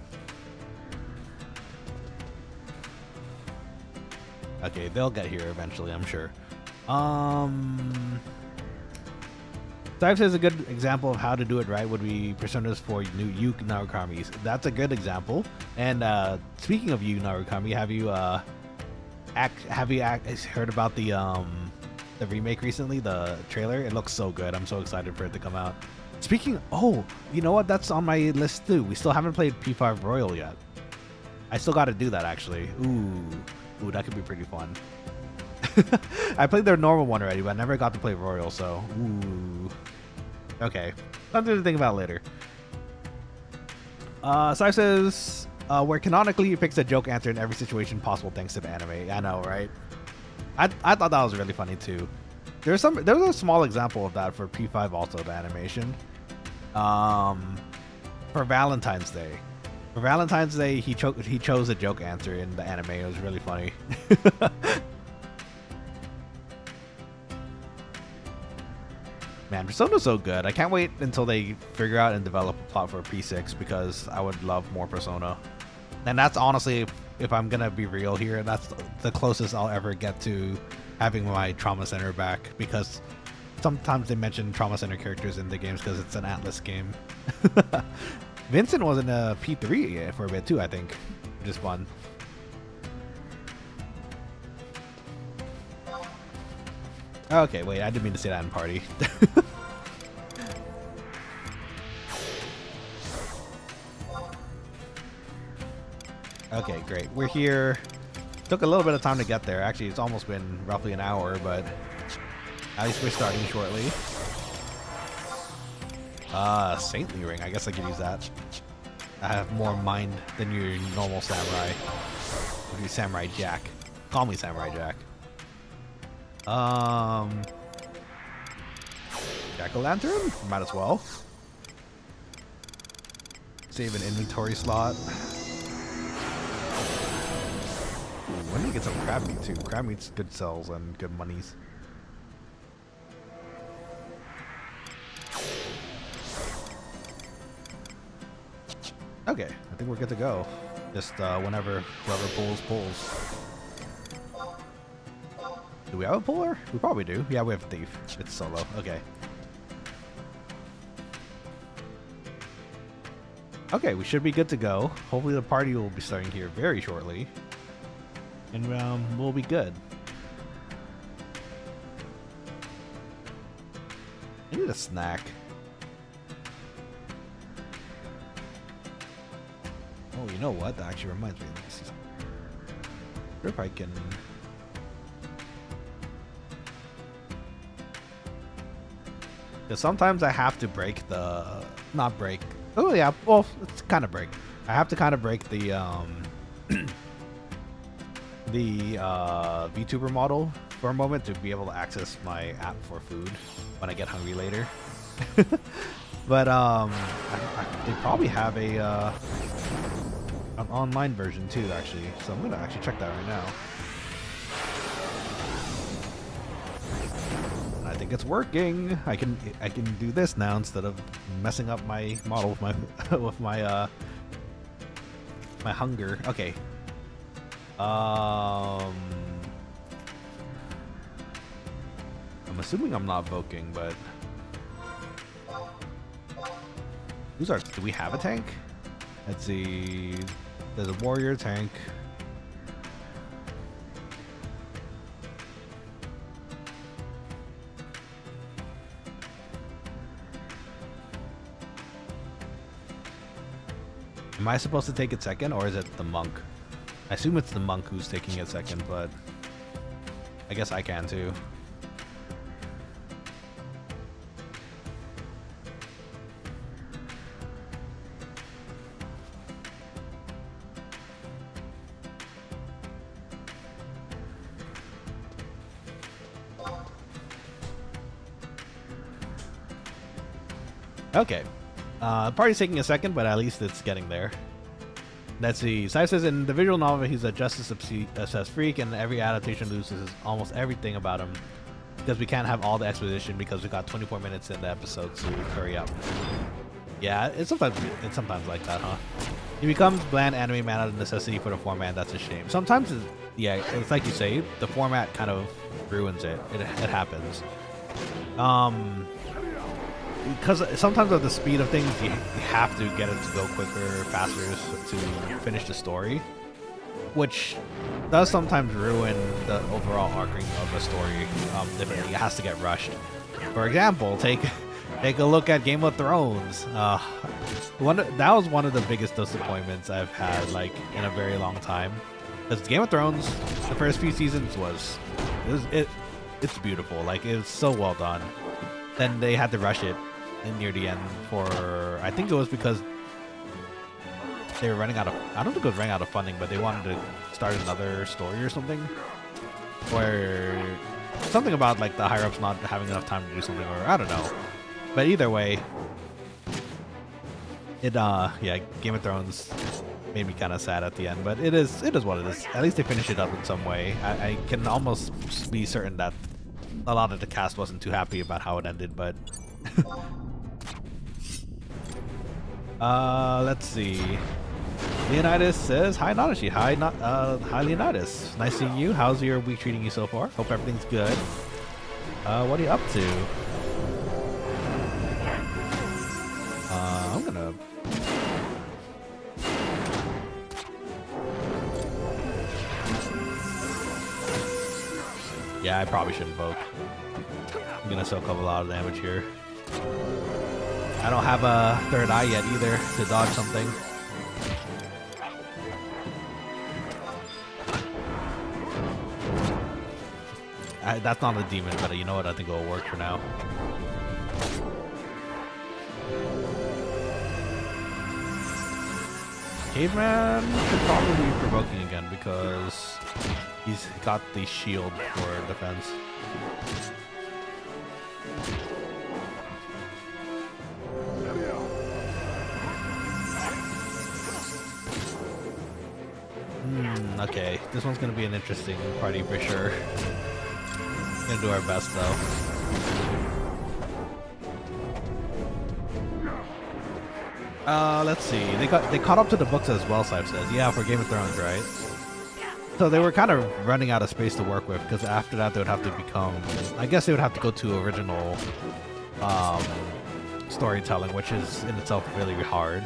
Okay, they'll get here eventually, I'm sure. Dive says a good example of how to do it right would be personas for new Yu Narukamis. That's a good example. And speaking of Yu Narukami, have you heard about the remake recently? The trailer? It looks so good. I'm so excited for it to come out. Oh, you know what? That's on my list too. We still haven't played P5 Royal yet. I still got to do that actually. Ooh, that could be pretty fun. I played their normal one already, but I never got to play Royal, so ooh. Okay, something to think about later. Sai says, where canonically you fix a joke answer in every situation possible thanks to the anime. I know, right? I thought that was really funny too. There was a small example of that for P5 also, the animation. For Valentine's Day. For Valentine's Day, he chose a joke answer in the anime. It was really funny. Man, Persona's so good. I can't wait until they figure out and develop a plot for P6, because I would love more Persona. And that's honestly, if I'm gonna be real here, that's the closest I'll ever get to having my Trauma Center back, because sometimes they mention Trauma Center characters in the games because it's an Atlas game. Vincent was in a P3 for a bit too, I think, which is fun. Okay, wait, I didn't mean to say that in party. Okay, great. We're here. Took a little bit of time to get there. Actually, it's almost been roughly an hour, but at least we're starting shortly. Saintly ring. I guess I could use that. I have more mind than your normal samurai. Or your Samurai Jack. Call me Samurai Jack. Jack-o'-lantern? Might as well. Save an inventory slot. Ooh, I need to get some crab meat too. Crab meat's good sells and good monies. Okay, I think we're good to go. Just whenever whoever pulls. Do we have a puller? We probably do. Yeah, we have a thief. It's solo. Okay. Okay, we should be good to go. Hopefully the party will be starting here very shortly. And we'll be good. I need a snack. Oh, you know what? That actually reminds me of this. I wonder if I can... Because sometimes I have to break the... Not break. Oh, yeah. Well, it's kind of break. I have to kind of break the... the VTuber model for a moment to be able to access my app for food when I get hungry later. But they probably have a an online version too, actually. So I'm gonna actually check that right now. And I think it's working. I can do this now instead of messing up my model with my with my my hunger. Okay. I'm assuming I'm not voking, but who's our? Do we have a tank? Let's see. There's a warrior tank. Am I supposed to take it second, or is it the monk? I assume it's the monk who's taking it second, but I guess I can too. Okay. Party's taking a second, but at least it's getting there. Let's see. Sai says in the visual novel, he's a justice-obsessed freak, and every adaptation loses almost everything about him because we can't have all the exposition because we got 24 minutes in the episode, so hurry up. Yeah, it's sometimes like that, huh? He becomes bland anime man out of necessity for the format. That's a shame. Sometimes, yeah, it's like you say, the format kind of ruins it. It happens. Because sometimes of the speed of things, you have to get it to go quicker, faster to finish the story, which does sometimes ruin the overall arcing of the story. Differently, it has to get rushed. For example, take a look at Game of Thrones. That was one of the biggest disappointments I've had, like, in a very long time. Because Game of Thrones, the first few seasons it's beautiful. Like, it was so well done. Then they had to rush it in near the end for, I think it was because they were running out of, I don't think it was running out of funding, but they wanted to start another story or something, where something about like the higher ups not having enough time to do something, or I don't know. But either way, it yeah, Game of Thrones made me kind of sad at the end, but it is what it is. At least they finish it up in some way. I can almost be certain that a lot of the cast wasn't too happy about how it ended, but let's see. Leonidas says, "Hi Nanashi." Hi, hi Leonidas. Nice seeing you. How's your week treating you so far? Hope everything's good. What are you up to? I'm gonna. Yeah, I probably shouldn't invoke. I'm gonna soak up a lot of damage here. I don't have a third eye yet either to dodge something. That's not a demon, but you know what? I think it will work for now. Caveman could probably be provoking again because he's got the shield for defense. Okay, this one's gonna be an interesting party for sure. Gonna do our best though. Let's see. They caught up to the books as well, Sipe says. Yeah, for Game of Thrones, right? So they were kind of running out of space to work with, because after that they would have to become, I guess they would have to go to original storytelling, which is in itself really hard.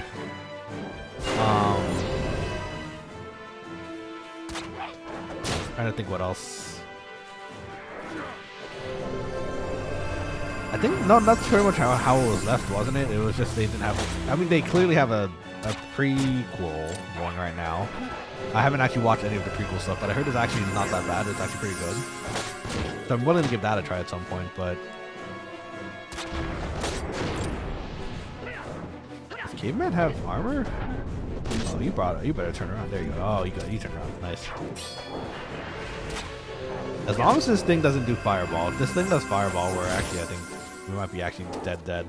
Trying to think what else. I think no, that's pretty much how it was left, wasn't it? It was just they didn't have. I mean, they clearly have a prequel going right now. I haven't actually watched any of the prequel stuff, but I heard it's actually not that bad. It's actually pretty good. So I'm willing to give that a try at some point. But does Caveman have armor? Oh, you brought it. You better turn around. There you go. Oh, you turn around. Nice. As long as this thing doesn't do fireball. If this thing does fireball, we're actually, I think, we might be actually dead.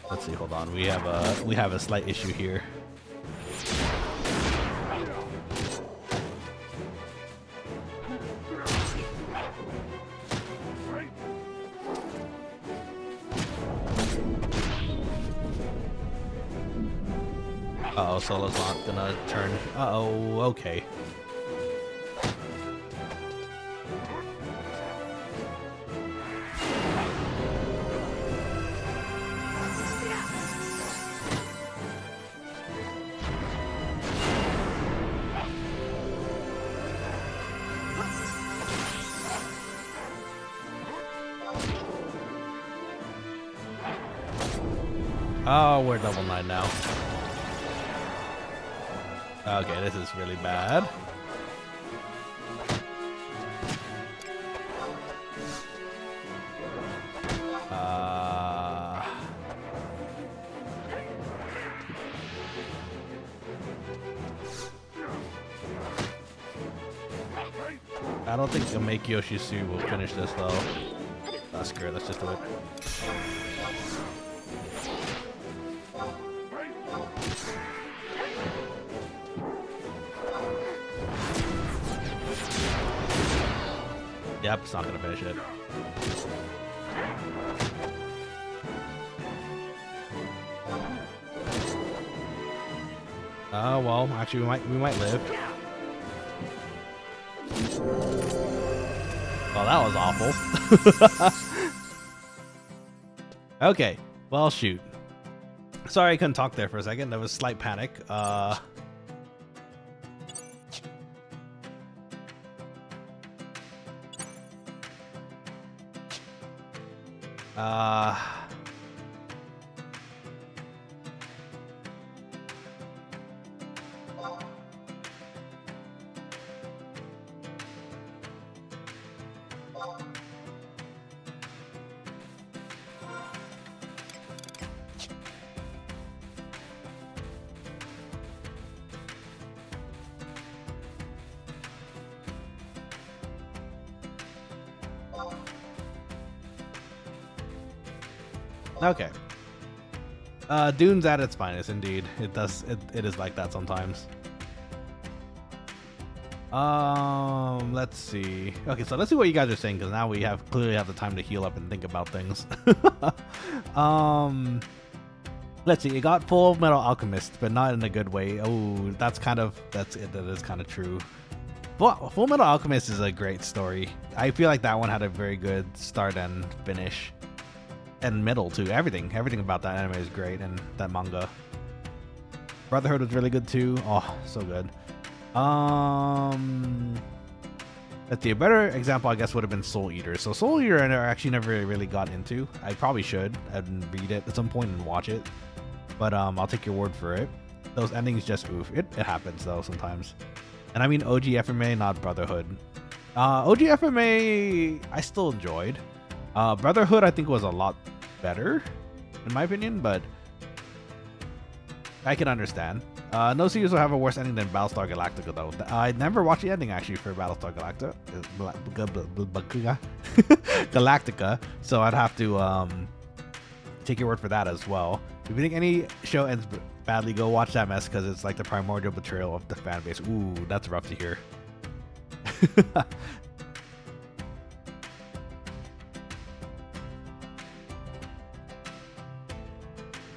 Let's see, hold on. We have a slight issue here. Uh-oh, Solo's not gonna turn. Uh-oh, okay. Oh, we're double 9 now. Okay, this is really bad. I don't think Make Yoshisu will finish this though. Oh, screw it, let's just do it. Yep, it's not gonna finish it. Well, actually, we might live. Well, that was awful. Okay, well, shoot. Sorry I couldn't talk there for a second. There was slight panic. Okay. Dune's at its finest, indeed. It is like that sometimes. Let's see. Okay, so let's see what you guys are saying, because now we clearly have the time to heal up and think about things. Let's see. It got Full Metal Alchemist, but not in a good way. Oh, that is kind of true. Full Metal Alchemist is a great story. I feel like that one had a very good start and finish. And middle too. Everything about that anime is great, and that manga. Brotherhood was really good too. Oh, so good. Let's see, a better example I guess would have been Soul Eater. So Soul Eater I actually never really got into. I probably should and read it at some point and watch it. But I'll take your word for it. Those endings just oof. It happens though sometimes. And I mean OG FMA, not Brotherhood. OG FMA I still enjoyed. Brotherhood I think was a lot better in my opinion, but I can understand. No series will have a worse ending than Battlestar Galactica, though. I never watched the ending actually for Battlestar Galactica, so I'd have to take your word for that as well. If you think any show ends badly, go watch that mess because it's like the primordial betrayal of the fan base. Ooh, that's rough to hear.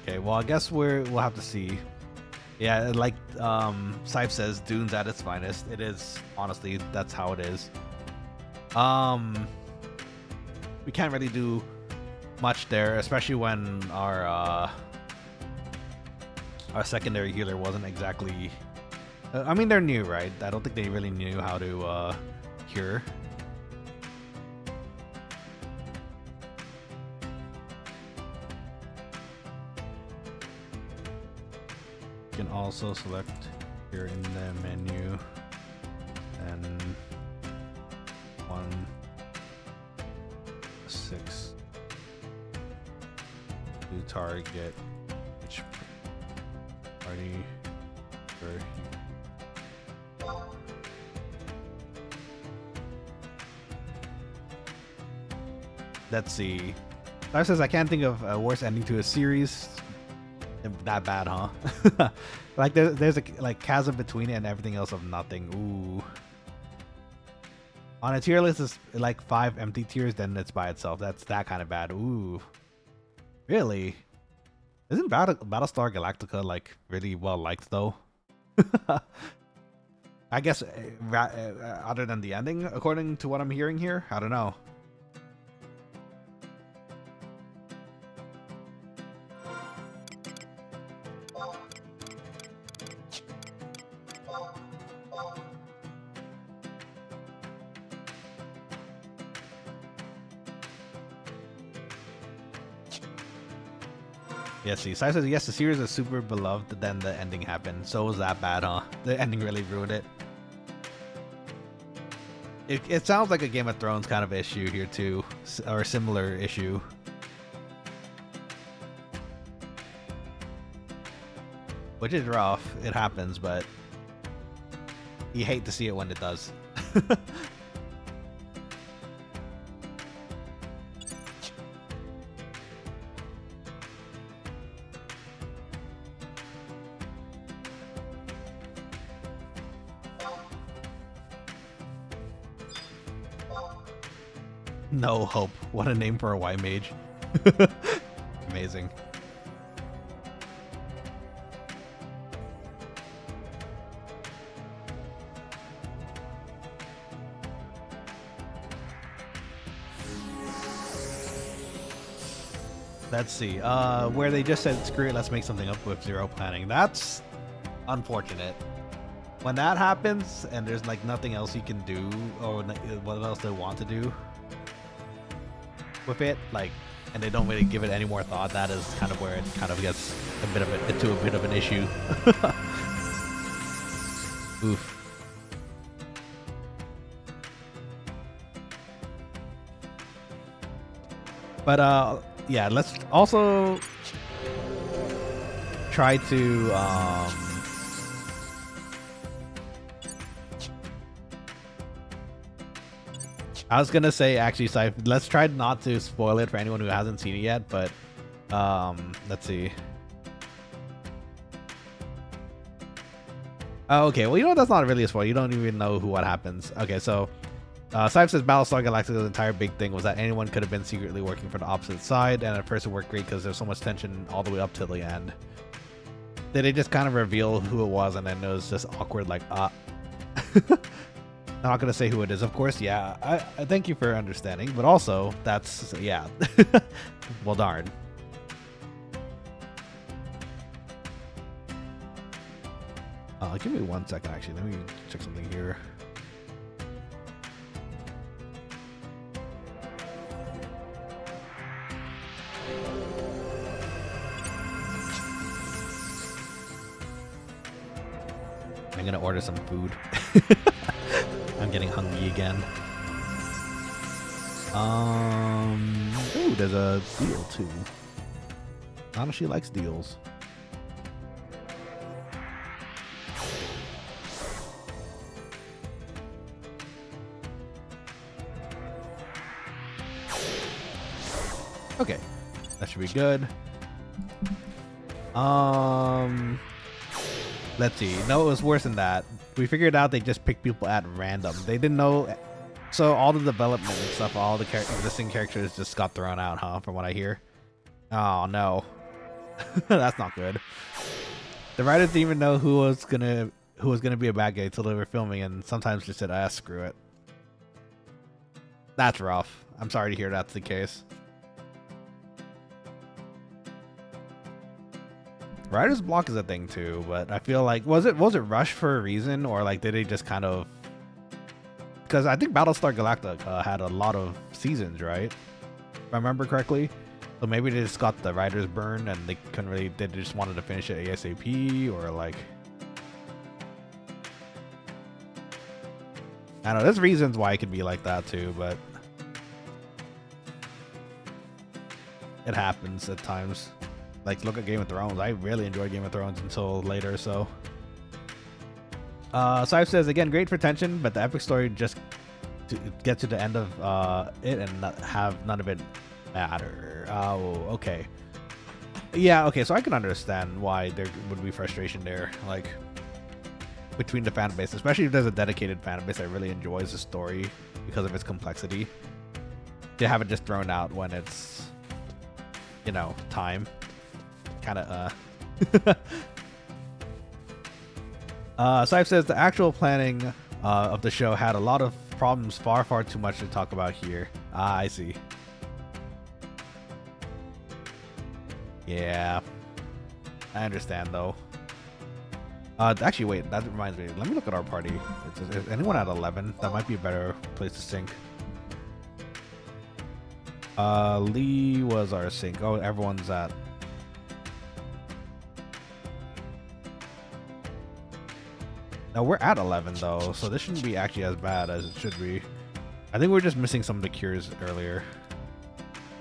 Okay, well, I guess we'll have to see. Yeah, like Scythe says, Dune's at its finest. It is, honestly, that's how it is. We can't really do much there, especially when our secondary healer wasn't exactly. I mean, they're new, right? I don't think they really knew how to cure. You can also select here in the menu and 1, 6 to target which party for. Let's see. Star says I can't think of a worse ending to a series. That bad, huh? Like there's a like chasm between it and everything else of nothing. Ooh. On a tier list is like 5 empty tiers, then it's by itself. That's that kind of bad. Ooh. Really? Isn't Battlestar Galactica like really well liked though? I guess other than the ending, according to what I'm hearing here, I don't know. Yes, see, Sai says yes, the series is super beloved, then the ending happened. So was that bad, huh? The ending really ruined it. It sounds like a Game of Thrones kind of issue here too, or a similar issue. Which is rough, it happens, but you hate to see it when it does. No hope. What a name for a Y mage. Amazing. Let's see. Where they just said, screw it, let's make something up with zero planning. That's unfortunate. When that happens and there's like nothing else you can do or what else they want to do with it, like, and they don't really give it any more thought, that is kind of where it kind of gets into a bit of an issue. Oof. But yeah, let's also try to I was gonna say actually, let's try not to spoil it for anyone who hasn't seen it yet, but let's see. Oh, okay, well, you know what? That's not really a spoiler. You don't even know what happens. Okay, so Cypher says Battlestar Galactica's entire big thing was that anyone could have been secretly working for the opposite side, and at first it worked great because there's so much tension all the way up to the end. Then they just kind of reveal who it was, and then it was just awkward, like, I'm not gonna say who it is, of course. Yeah, I thank you for understanding, but also that's, yeah. Well, darn. Give me 1 second, actually. Let me check something here. I'm gonna order some food. I'm getting hungry again. Ooh, there's a deal too. Nanashi likes deals. Okay, that should be good. Let's see. No, it was worse than that. We figured out they just picked people at random. They didn't know. So all the development and stuff, all the existing characters just got thrown out, huh? From what I hear. Oh no, that's not good. The writers didn't even know who was gonna be a bad guy until they were filming, and sometimes just said, "Ah, screw it." That's rough. I'm sorry to hear that's the case. Writer's block is a thing too, but I feel like was it rushed for a reason, or like did they just kind of? Because I think Battlestar Galactica had a lot of seasons, right? If I remember correctly. So maybe they just got the writer's burn and they couldn't really. They just wanted to finish it ASAP, or like. I don't know. There's reasons why it could be like that too, but it happens at times. Like, look at Game of Thrones. I really enjoyed Game of Thrones until later, so. Sive says, again, great for tension, but the epic story just to get to the end of it and not have none of it matter. Oh, okay. Yeah, okay, so I can understand why there would be frustration there, like, between the fan base, especially if there's a dedicated fan base that really enjoys the story because of its complexity. To have it just thrown out when it's, you know, time. Kind of Sive says the actual planning of the show had a lot of problems, far too much to talk about here. Ah, I see. Yeah, I understand though. Actually, wait, that reminds me. Let me look at our party. Is anyone at 11? That might be a better place to sync. Lee was our sync. Oh, everyone's at. Now we're at 11 though, so this shouldn't be actually as bad as it should be. I think we're just missing some of the cures earlier.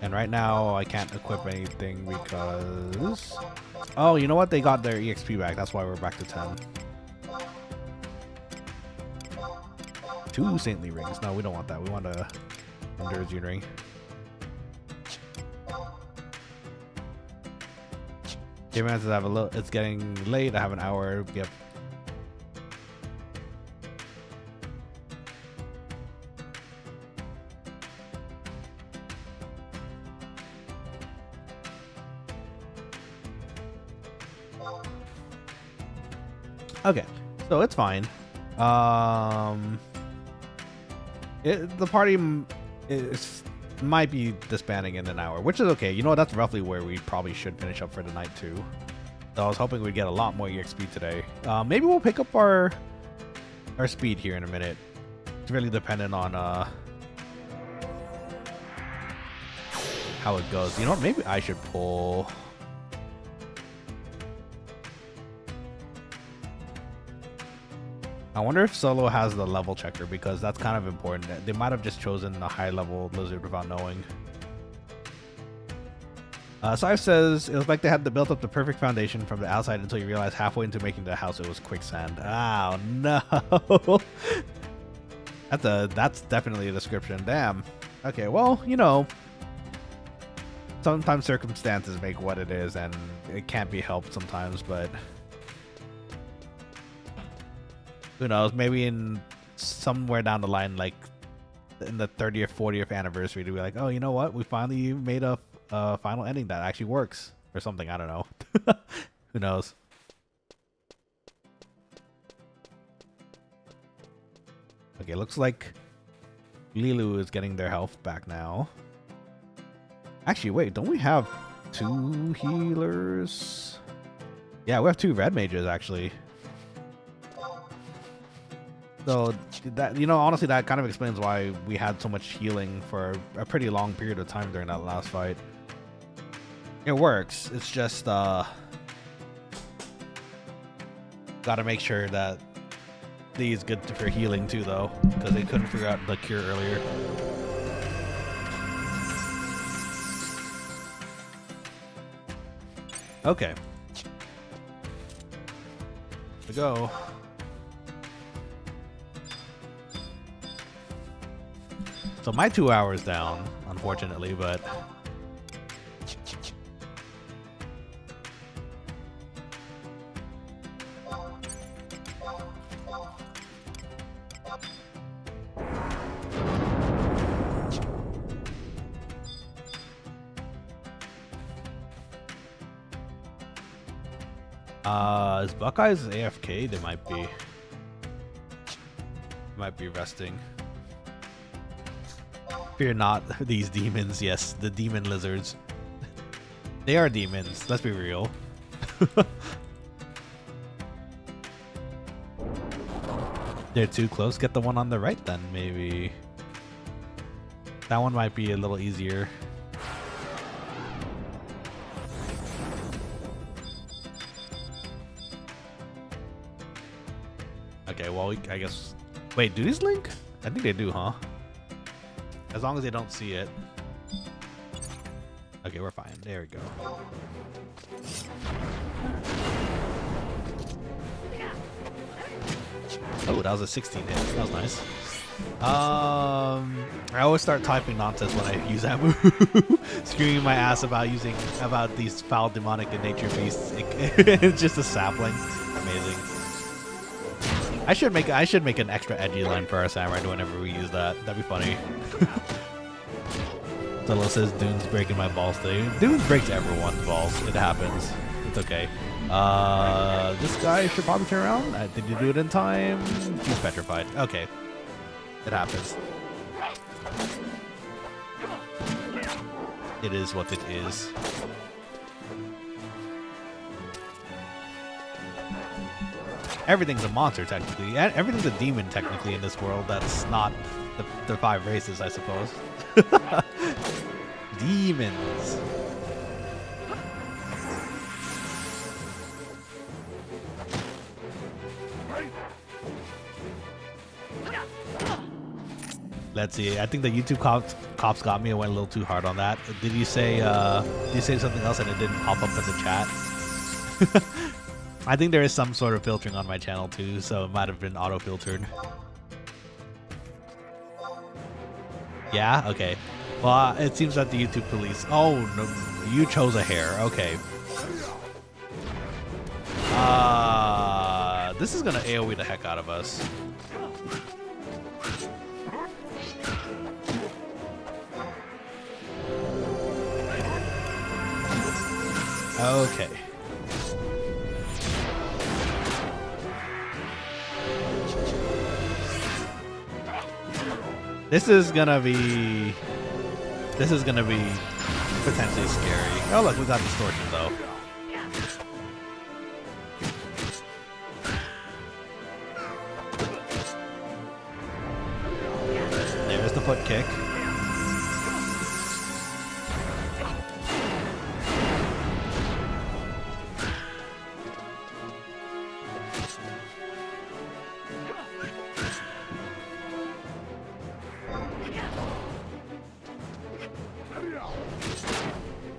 And right now I can't equip anything because... Oh, you know what? They got their EXP back. That's why we're back to 10. 2 saintly rings. No, we don't want that. We want a Endurance ring. J-Man says I have a little... It's getting late. I have an hour. Yep. Okay, so it's fine. The party might be disbanding in an hour, which is okay. You know, that's roughly where we probably should finish up for the night too. So I was hoping we'd get a lot more EXP today. Maybe we'll pick up our speed here in a minute. It's really dependent on how it goes. You know what? Maybe I should pull. I wonder if Solo has the level checker, because that's kind of important. They might have just chosen a high level lizard without knowing. Sive says it was like they had to build up the perfect foundation from the outside until you realize halfway into making the house it was quicksand. Oh no. That's definitely a description. Damn. Okay, well, you know, sometimes circumstances make what it is and it can't be helped sometimes, but who knows, maybe in somewhere down the line, like in the 30th, 40th anniversary, to be like, oh, you know what? We finally made a final ending that actually works or something. I don't know. Who knows? Okay, looks like Lilu is getting their health back now. Actually, wait, don't we have 2 healers? Yeah, we have 2 red mages, actually. So that, you know, honestly, that kind of explains why we had so much healing for a pretty long period of time during that last fight. It works. It's just gotta make sure that D is good for healing too, though, because they couldn't figure out the cure earlier. Okay. Here we go. So my 2 hours down, unfortunately, but Is Buckeye's AFK? They might be. Might be resting. Fear not these demons. Yes, the demon lizards. They are demons. Let's be real. They're too close. Get the one on the right then, maybe. That one might be a little easier. Okay, well, I guess... Wait, do these link? I think they do, huh? As long as they don't see it. Okay, we're fine. There we go. Oh, that was a 16 hit. That was nice. I always start typing nonsense when I use that move. Screaming my ass about these foul, demonic, and nature beasts. It's just a sapling. Amazing. I should make an extra edgy line for our samurai whenever we use that. That'd be funny. Zolo says Dunes breaking my balls today. Dunes breaks everyone's balls. It happens. It's okay. This guy should probably turn around. Did you do it in time? He's petrified. Okay. It happens. It is what it is. Everything's a monster, technically. Everything's a demon, technically, in this world. That's not the 5 races, I suppose. Demons. Let's see. I think the YouTube cops got me. I went a little too hard on that. Did you say something else and it didn't pop up in the chat? I think there is some sort of filtering on my channel too, so it might have been auto-filtered. Yeah? Okay. Well, it seems that the YouTube police... Oh, no. You chose a hair. Okay. This is gonna AoE the heck out of us. Okay. This is gonna be potentially scary. Oh look, we got distortion though. There's the foot kick.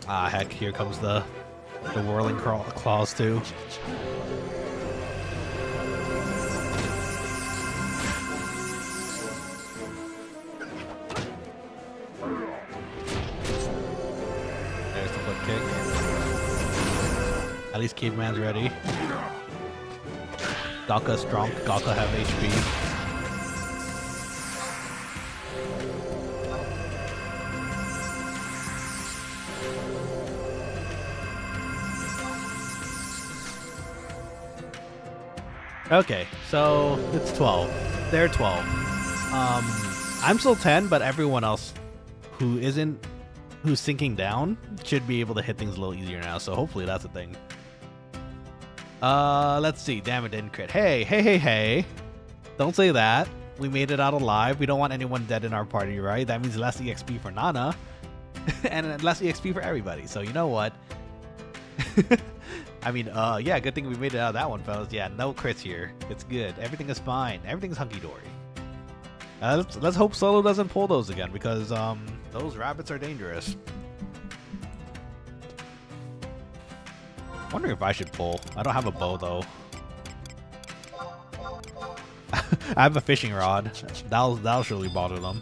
Ah, heck, here comes the whirling claws too. There's the foot kick. At least Caveman's ready. Gaka strong, Gaka have HP. Okay, so it's 12. They're 12. I'm still 10, but everyone else who's sinking down should be able to hit things a little easier now, so hopefully that's a thing. Let's see. Damn, it didn't crit. Hey. Don't say that. We made it out alive. We don't want anyone dead in our party, right? That means less EXP for Nana. And less EXP for everybody, so you know what? I mean, yeah, good thing we made it out of that one, fellas. Yeah, no crits here. It's good. Everything is fine. Everything's hunky-dory. Let's hope Solo doesn't pull those again, because those rabbits are dangerous. Wondering if I should pull. I don't have a bow, though. I have a fishing rod. That'll surely bother them.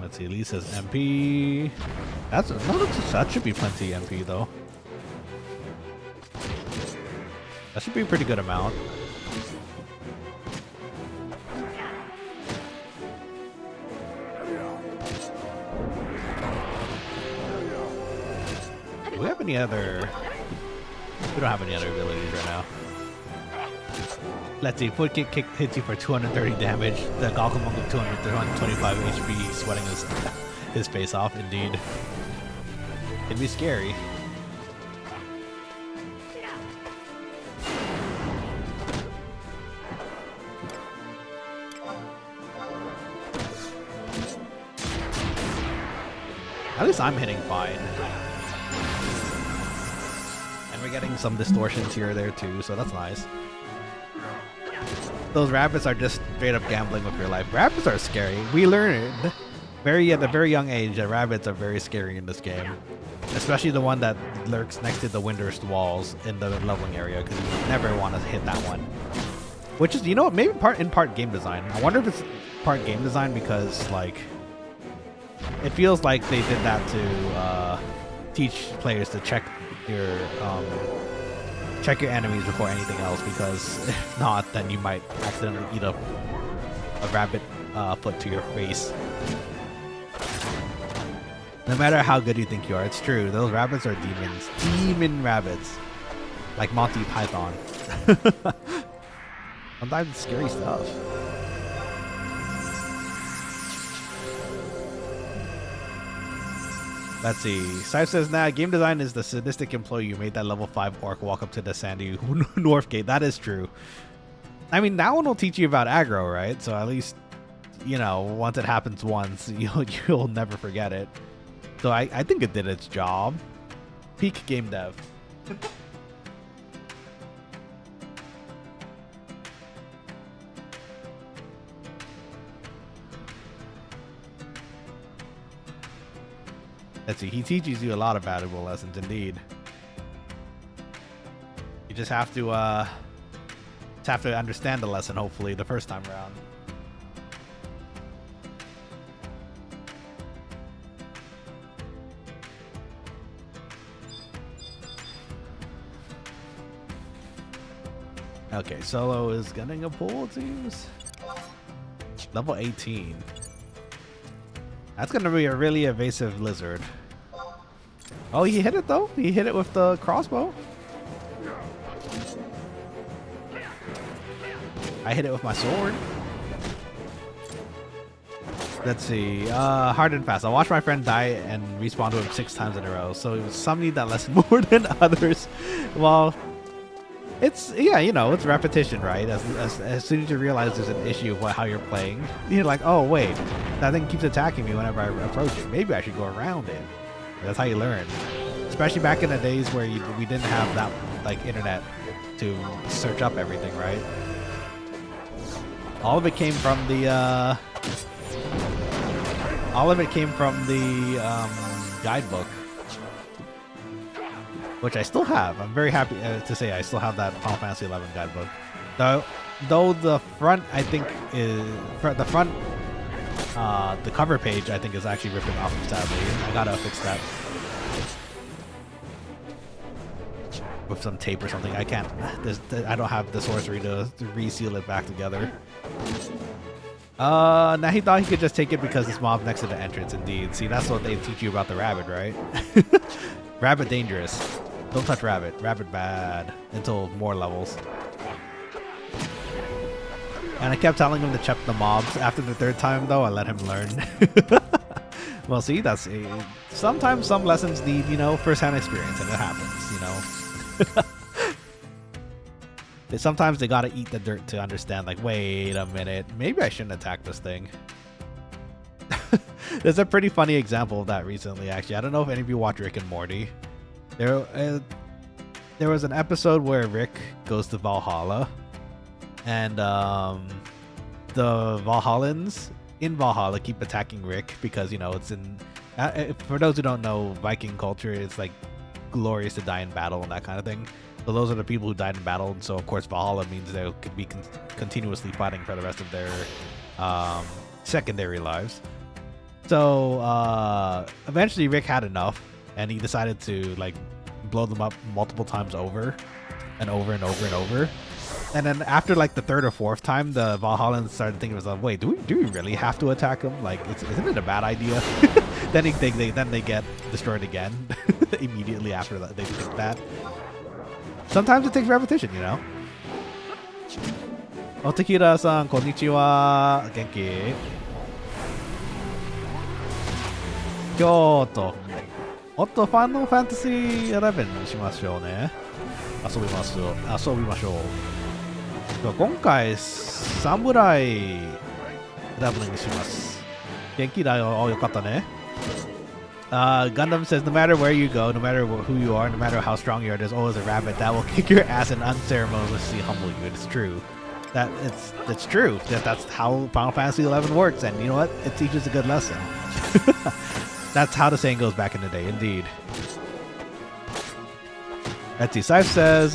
Let's see, Lee says MP. That should be plenty MP though. That should be a pretty good amount. Do we have any other? We don't have any other abilities right now. Let's see. Foot kick hits you for 230 damage. The Goggle Monk with 225 HP, sweating his face off. Indeed, it'd be scary. At least I'm hitting fine. And we're getting some distortions here or there too, so that's nice. Those rabbits are just straight up gambling with your life. Rabbits are scary. We learned at a very young age that rabbits are very scary in this game. Especially the one that lurks next to the Winter's walls in the leveling area, because you never want to hit that one. Which is, you know, maybe in part game design. I wonder if it's part game design because, like, it feels like they did that to teach players to check your enemies before anything else, because if not, then you might accidentally eat up a rabbit foot to your face. No matter how good you think you are, it's true. Those rabbits are demons. Demon rabbits. Like Monty Python. Sometimes it's scary stuff. Let's see. Syfe says, nah, game design is the sadistic employee who made that level 5 orc walk up to the sandy North Gate. That is true. I mean, that one will teach you about aggro, right? So at least, you know, once it happens once, you'll never forget it. So I think it did its job. Peak game dev. Let's see, he teaches you a lot of valuable lessons indeed. You just have to understand the lesson, hopefully, the first time around. Okay, Solo is getting a pull, it seems. Level 18. That's gonna be a really evasive lizard. Oh, he hit it though. He hit it with the crossbow. I hit it with my sword. Let's see. Hard and fast. I watched my friend die and respawn to him 6 times in a row. So some need that lesson more than others. Well, it's, yeah, you know, it's repetition, right? As soon as you realize there's an issue with how you're playing, you're like, oh wait, that thing keeps attacking me whenever I approach it. Maybe I should go around it. That's how you learn. Especially back in the days where we didn't have that, like, internet to search up everything, right? All of it came from the guidebook, which I still have. I'm very happy to say I still have that Final Fantasy XI guidebook. Though the front, I think, is the cover page, I think, is actually ripping off, sadly. I gotta fix that with some tape or something. I can't. I don't have the sorcery to reseal it back together. Now he thought he could just take it because this mob next to the entrance. Indeed. See, that's what they teach you about the rabbit, right? Rabbit dangerous. Don't touch rabbit. Rabbit bad. Until more levels. And I kept telling him to check the mobs. After the 3rd time, though, I let him learn. Well, see, that's sometimes some lessons need, you know, first-hand experience, and it happens, you know. Sometimes they gotta eat the dirt to understand, like, wait a minute, maybe I shouldn't attack this thing. There's a pretty funny example of that recently, actually. I don't know if any of you watch Rick and Morty. There was an episode where Rick goes to Valhalla, and the Valhallans in Valhalla keep attacking Rick because, you know, it's in... for those who don't know, Viking culture is, like, glorious to die in battle and that kind of thing. So those are the people who died in battle, and so of course Valhalla means they could be continuously fighting for the rest of their secondary lives. So eventually Rick had enough, and he decided to, like, blow them up multiple times over and over and over and over. And then after, like, the 3rd or 4th time, the Valhallans started thinking to themselves, wait, do we really have to attack him? Like, isn't it a bad idea? Then they get destroyed again. immediately after that they think that. Sometimes it takes repetition, you know. Otekira-san, konnichiwa. Genki. Kyoto. もっとファンのファンタジー11しましょうね。遊びましょう。今回、侍ラブリングします。元気だよ。よかったね。Gundam says, no matter where you go, no matter who you are, no matter how strong you are, there's always a rabbit that will kick your ass and unceremoniously humble you. It's true. It's true. That's how Final Fantasy XI works, and you know what? It teaches a good lesson. That's how the saying goes back in the day, indeed. Let's see. Scythe says,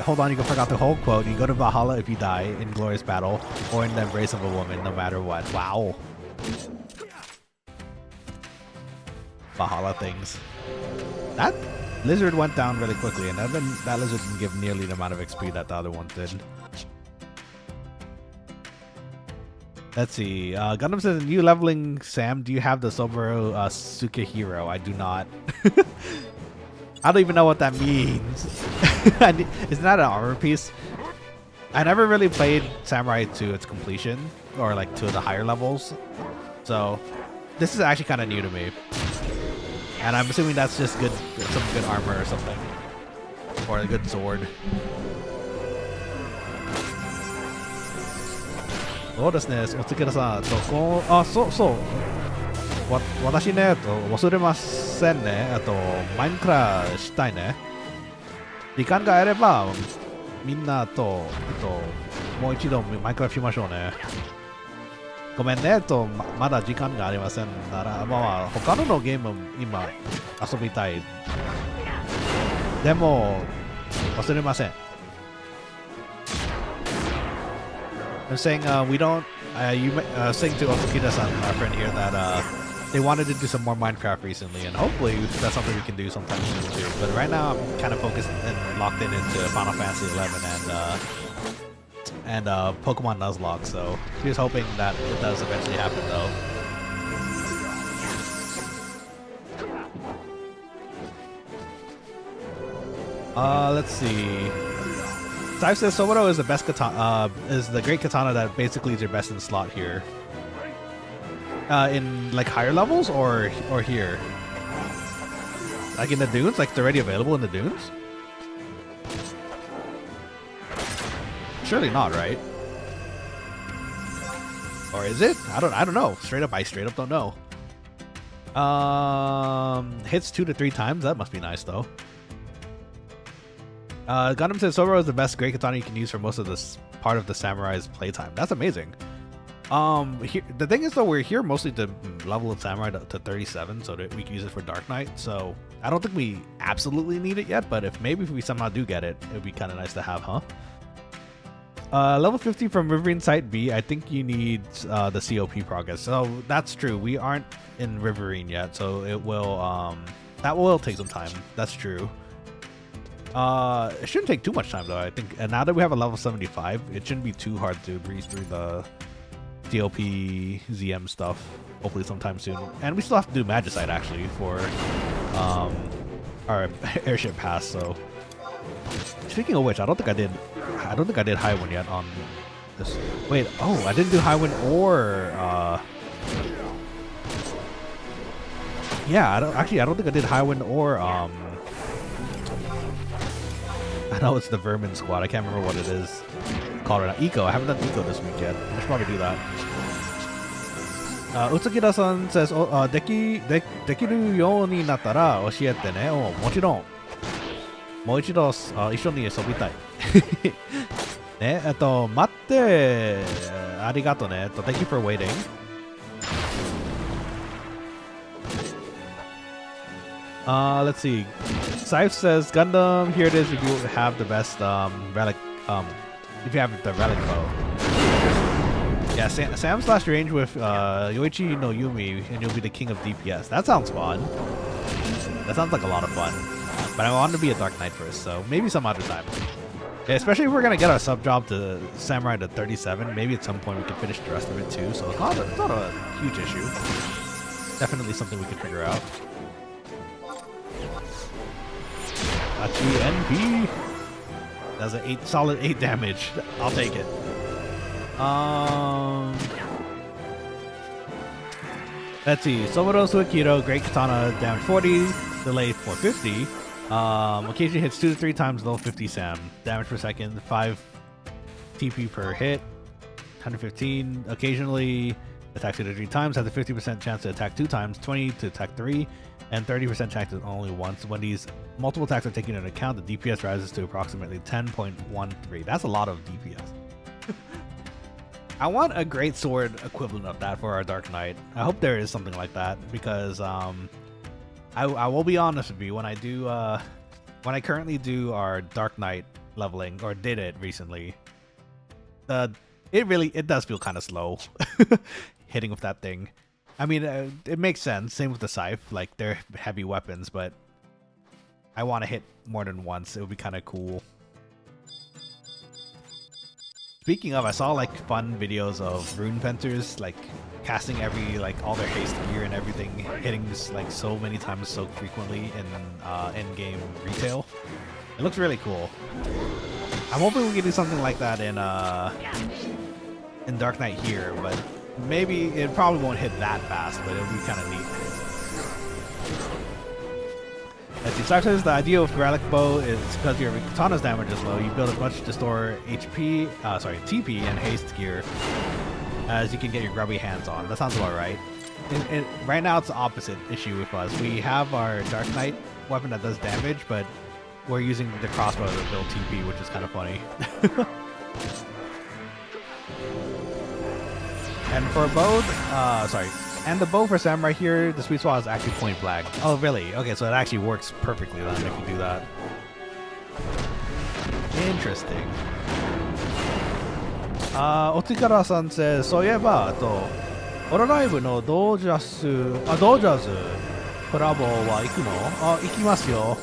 hold on, you forgot the whole quote. You go to Valhalla if you die in glorious battle, or in the embrace of a woman, no matter what. Wow. Valhalla things. That lizard went down really quickly, and that lizard didn't give nearly the amount of XP that the other one did. Let's see. Gundam says, in you leveling Sam, do you have the Soboro Sukehiro? I do not. I don't even know what that means. Isn't that an armor piece? I never really played Samurai to its completion, or like to the higher levels. So this is actually kind of new to me. And I'm assuming that's just good, some good armor or something. Or a good sword. そうですね、おつけらさんと私ね、忘れませんね。マインクラしたいね。時間があれば、みんなと、もう一度マインクラしましょうね。ごめんね、まだ時間がありませんなら、まあ、他のゲーム今遊びたい。でも、忘れません。I'm saying we don't. Saying to Otokita-san, our friend here, that they wanted to do some more Minecraft recently, and hopefully that's something we can do sometime soon too. But right now, I'm kind of focused and locked into Final Fantasy XI and Pokemon Nuzlocke. So here's hoping that it does eventually happen, though. Let's see. Scythe says Soboro is the best katana, is the great katana that basically is your best in slot here. In like higher levels or here? Like in the dunes? Like it's already available in the dunes? Surely not, right? Or is it? I don't know. I straight up don't know. Hits 2 to 3 times. That must be nice though. Gundam says Soboro is the best great katana you can use for most of this part of the samurai's playtime. That's amazing. The thing is though, we're here mostly to level of samurai to 37 so that we can use it for Dark Knight. So I don't think we absolutely need it yet, but if we somehow do get it, it would be kind of nice to have, huh? Level 50 from Riverine Site B, I think you need the COP progress. So that's true. We aren't in Riverine yet, so it will that will take some time. That's true. It shouldn't take too much time though, I think. And now that we have a level 75, it shouldn't be too hard to breeze through the DOP ZM stuff. Hopefully sometime soon. And we still have to do Magicite actually for our airship pass. So speaking of which, I don't think I did Highwind yet on this. Wait, oh, I didn't do Highwind or yeah, I don't think I did Highwind or I know it's the Vermin Squad. I can't remember what it is called right now. Eco. I haven't done Eco this week yet. I should probably do that. Utsukida-san says, できるようになったら教えてね。もちろん。もう一度一緒に遊びたい。ね、待って。ありがとね。Thank you for waiting. Let's see. Scythe says, Gundam, here it is if you have the best relic, if you have the relic bow. Yeah, Sam slash range with Yoichi no Yumi, and you'll be the king of DPS. That sounds fun. That sounds like a lot of fun. But I want to be a Dark Knight first, so maybe some other time. Yeah, especially if we're going to get our sub job to Samurai to 37, maybe at some point we can finish the rest of it too, so it's not a huge issue. Definitely something we can figure out. NP. That's an solid 8 damage. I'll take it. Let's see. Soboro Suikido, Great Katana, damage 40, delay 450. Occasionally hits 2 to 3 times low 50 SAM. Damage per second, 5 TP per hit, 115. Occasionally attacks 2 to 3 times, has a 50% chance to attack 2 times, 20 to attack 3, and 30% chance to only once. When these multiple attacks are taken into account, the DPS rises to approximately 10.13. That's a lot of DPS. I want a great sword equivalent of that for our Dark Knight. I hope there is something like that, because I will be honest with you, when I currently do our Dark Knight leveling, or did it recently, it does feel kind of slow hitting with that thing. I mean, it makes sense. Same with the scythe, like they're heavy weapons, but I want to hit more than once. It would be kind of cool. Speaking of, I saw like fun videos of rune fencers like casting all their haste gear and everything, hitting this like so many times so frequently in in-game retail. It looks really cool. I'm hoping we can do something like that in Dark Knight here, but maybe it probably won't hit that fast, but it'll be kind of neat. As you start says, the idea with Relic Bow is because your katana's damage is low, you build as much to store TP and haste gear as you can get your grubby hands on. That sounds about right. Right now it's the opposite issue with us. We have our Dark Knight weapon that does damage, but we're using the crossbow to build TP, which is kind of funny. And for bow, and the bow for samurai here, the sweet spot is actually point blank. Oh, really? Okay, so it actually works perfectly then if you do that. Interesting. Otikara-san says, そういえば、オロライブのドージャズコラボは行くの？行きますよ。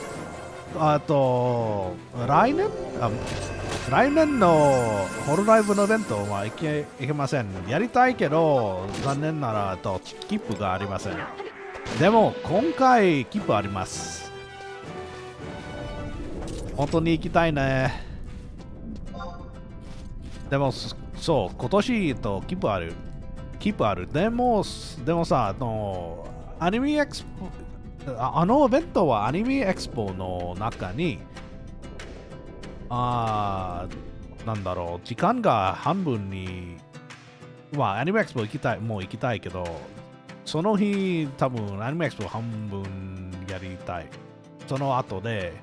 来年のホロライブのイベントは行けません。やりたいけど、残念なら切符がありません。でも、今回切符あります。本当に行きたいね。でも、そう、今年切符ある。でもさ、アニメエクスポ、あのイベントはアニメエクスポの中に、なんだろう、時間が半分に、アニメエクスポ行きたいけど、その日多分アニメエクスポ半分やりたい。その後で、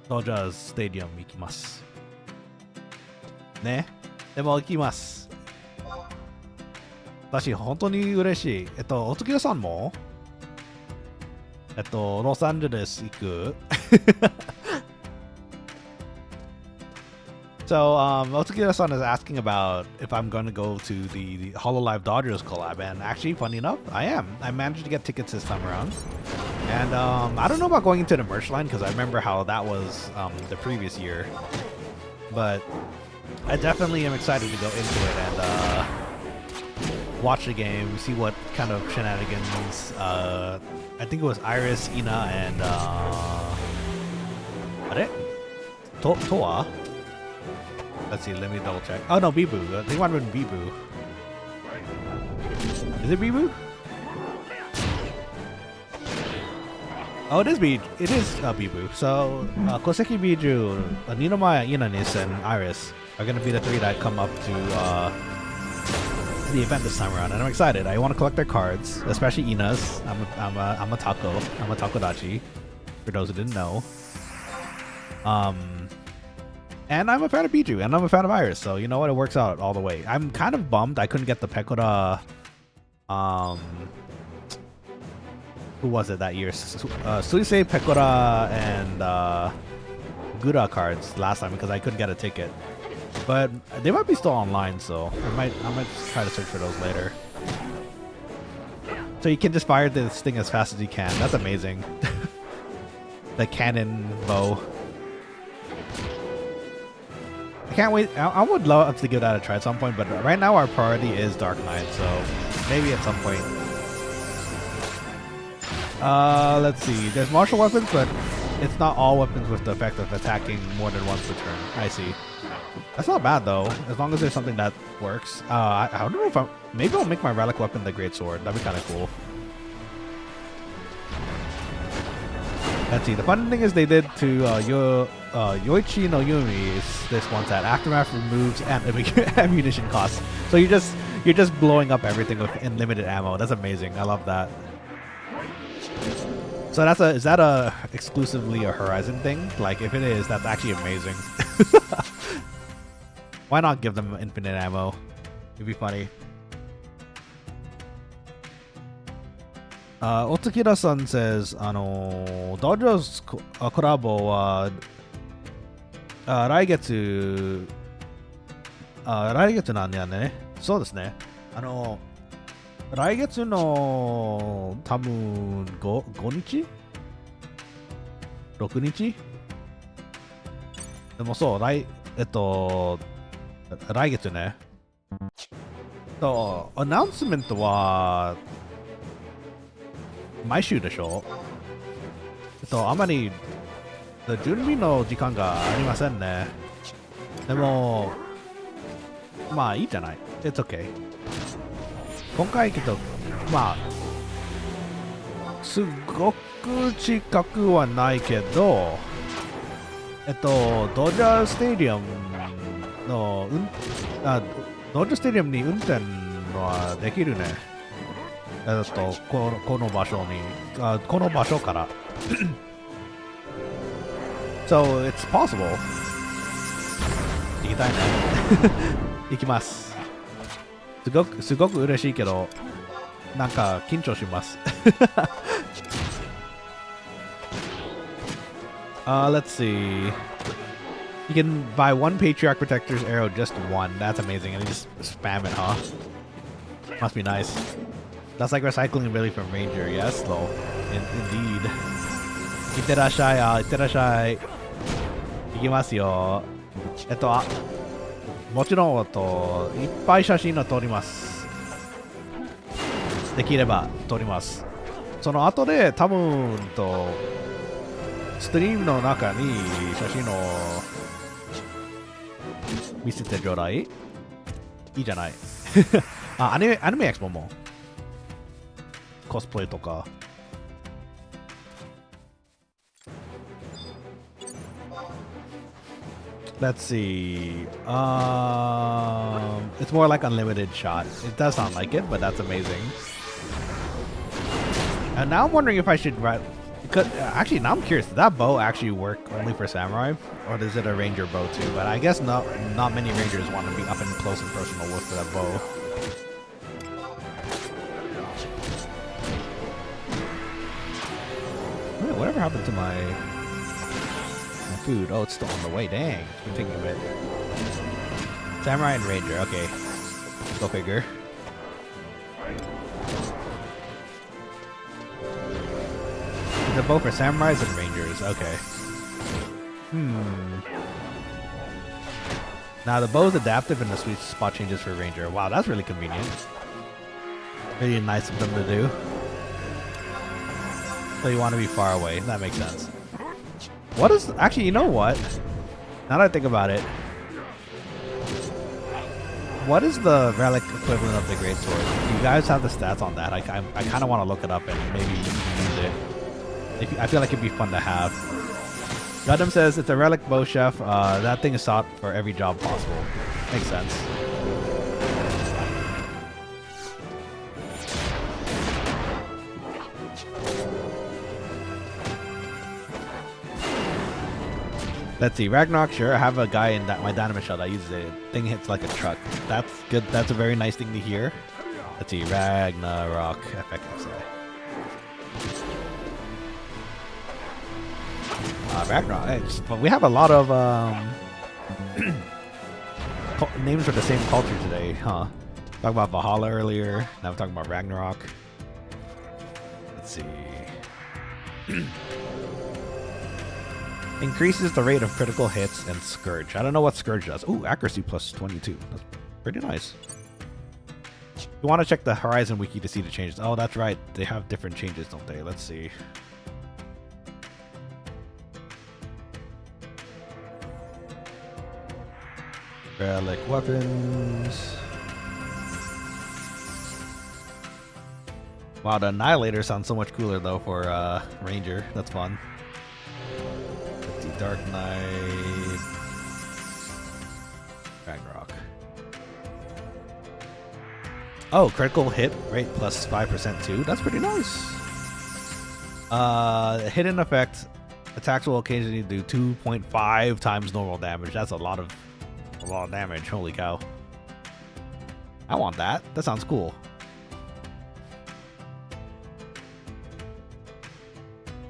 ドジャーズスタジアム行きます。ね。でも行きます。私、本当に嬉しい。お月さんもロサンゼルス行くSo, Otsuki-san is asking about if I'm going to go to the Hololive Dodgers collab, and actually, funny enough, I am. I managed to get tickets this time around. And I don't know about going into the merch line, because I remember how that was the previous year. But I definitely am excited to go into it and watch the game, see what kind of shenanigans. I think it was Iris, Ina, and Toa. Let's see, let me double check. Oh no, Bibu. I think it might have been Bibu. Is it Bibu? Oh, it is Bibu. So, Koseki Biju, Ninomaya, Inanis, and Iris are going to be the three that come up to the event this time around, and I'm excited. I want to collect their cards, especially Ina's. I'm a Takodachi, for those who didn't know. And I'm a fan of Biju, and I'm a fan of Iris, so you know what? It works out all the way. I'm kind of bummed I couldn't get the Pekora. Who was it that year? Suisei, Pekora, and Gura cards last time because I couldn't get a ticket. But they might be still online, so I might try to search for those later. So you can just fire this thing as fast as you can. That's amazing. The cannon bow. I can't wait. I would love to give that a try at some point, but right now our priority is Dark Knight, so maybe at some point. Let's see. There's martial weapons, but it's not all weapons with the effect of attacking more than once per turn. I see. That's not bad though, as long as there's something that works. I don't know if maybe I'll make my relic weapon the great sword. That'd be kind of cool. Let's see. The fun thing is they did to Yoichi no Yumi is this one that aftermath removes ammunition costs. So you're just blowing up everything with unlimited ammo. That's amazing. I love that. So is that a exclusively a Horizon thing? Like if it is, that's actually amazing. Why not give them infinite ammo? It'd be funny. Otsukira-san says, Dojo's collabo wa 来月なんだよね。そうですね。来月の多分5日 ?6 日でもそう、来月ね。そう、アナウンスメントは毎週でしょ。あまり準備の時間がありませんね。でも、まあいいじゃない。It's okay。今回まあすごく近くはないけど、ドジャースタジアムのドジャースタジアムに運転はできるね。この場所にこの場所から。So it's possible。行きたいね。行きます。すごく嬉しいけど、なんか緊張します。Let's see. You can buy one Patriarch Protector's arrow, just one. That's amazing. And you just spam it, huh? Must be nice. That's like recycling ability from Ranger. Yes, though. Indeed. いってらっしゃい。いってらっしゃい。行きますよ。もちろんいっぱい写真を撮ります。できれば撮ります。その後で多分ストリームの中に写真を見せてちょうだい。いいじゃない。アニメエクスポもコスプレとか。Let's see. It's more like unlimited shot. It does sound like it, but that's amazing. And now I'm wondering if I should write. Actually, now I'm curious. Does that bow actually work only for samurai, or is it a ranger bow too? But I guess not many rangers want to be up and close and personal with that bow. Wait, whatever happened to my food? Oh, it's still on the way. Dang, it's been taking a bit. Samurai and ranger. Okay, go figure. The bow for samurais and rangers. Okay. Now the bow is adaptive and the sweet spot changes for ranger. Wow, that's really convenient. Really nice of them to do. So you want to be far away. That makes sense. What is... Actually, you know what? Now that I think about it. What is the relic equivalent of the great sword? Do you guys have the stats on that? I kind of want to look it up and maybe use it. I feel like it'd be fun to have. Gundam says it's a relic bow chef. That thing is sought for every job possible. Makes sense. Let's see, Ragnarok, sure. I have a guy in my dynamite shell that uses it. Thing hits like a truck. That's good. That's a very nice thing to hear. Let's see, Ragnarok, FFXI. Ragnarok. We have a lot of names for the same culture today, huh? Talking about Valhalla earlier. Now we're talking about Ragnarok. Let's see. Increases the rate of critical hits and Scourge. I don't know what Scourge does. Ooh, accuracy plus 22. That's pretty nice. You want to check the Horizon wiki to see the changes. Oh, that's right. They have different changes, don't they? Let's see. Relic weapons. Wow, the Annihilator sounds so much cooler though for Ranger. That's fun. The Dark Knight. Ragnarok. Oh, critical hit rate plus 5% too. That's pretty nice. Hidden effect. Attacks will occasionally do 2.5 times normal damage. That's a lot of damage. Holy cow. I want that. That sounds cool.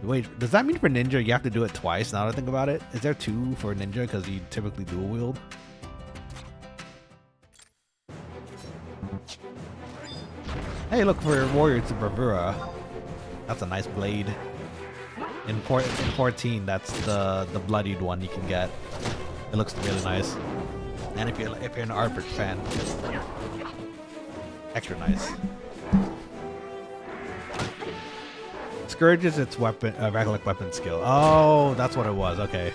Wait, does that mean for ninja you have to do it twice now that I think about it? Is there 2 for ninja because you typically dual wield? Hey, look for warrior, it's a bravura. That's a nice blade. In 14, that's the bloodied one you can get. It looks really nice. And if you're an Arbor fan, extra nice. Scourge is its weapon, relic weapon skill. Oh, that's what it was. Okay.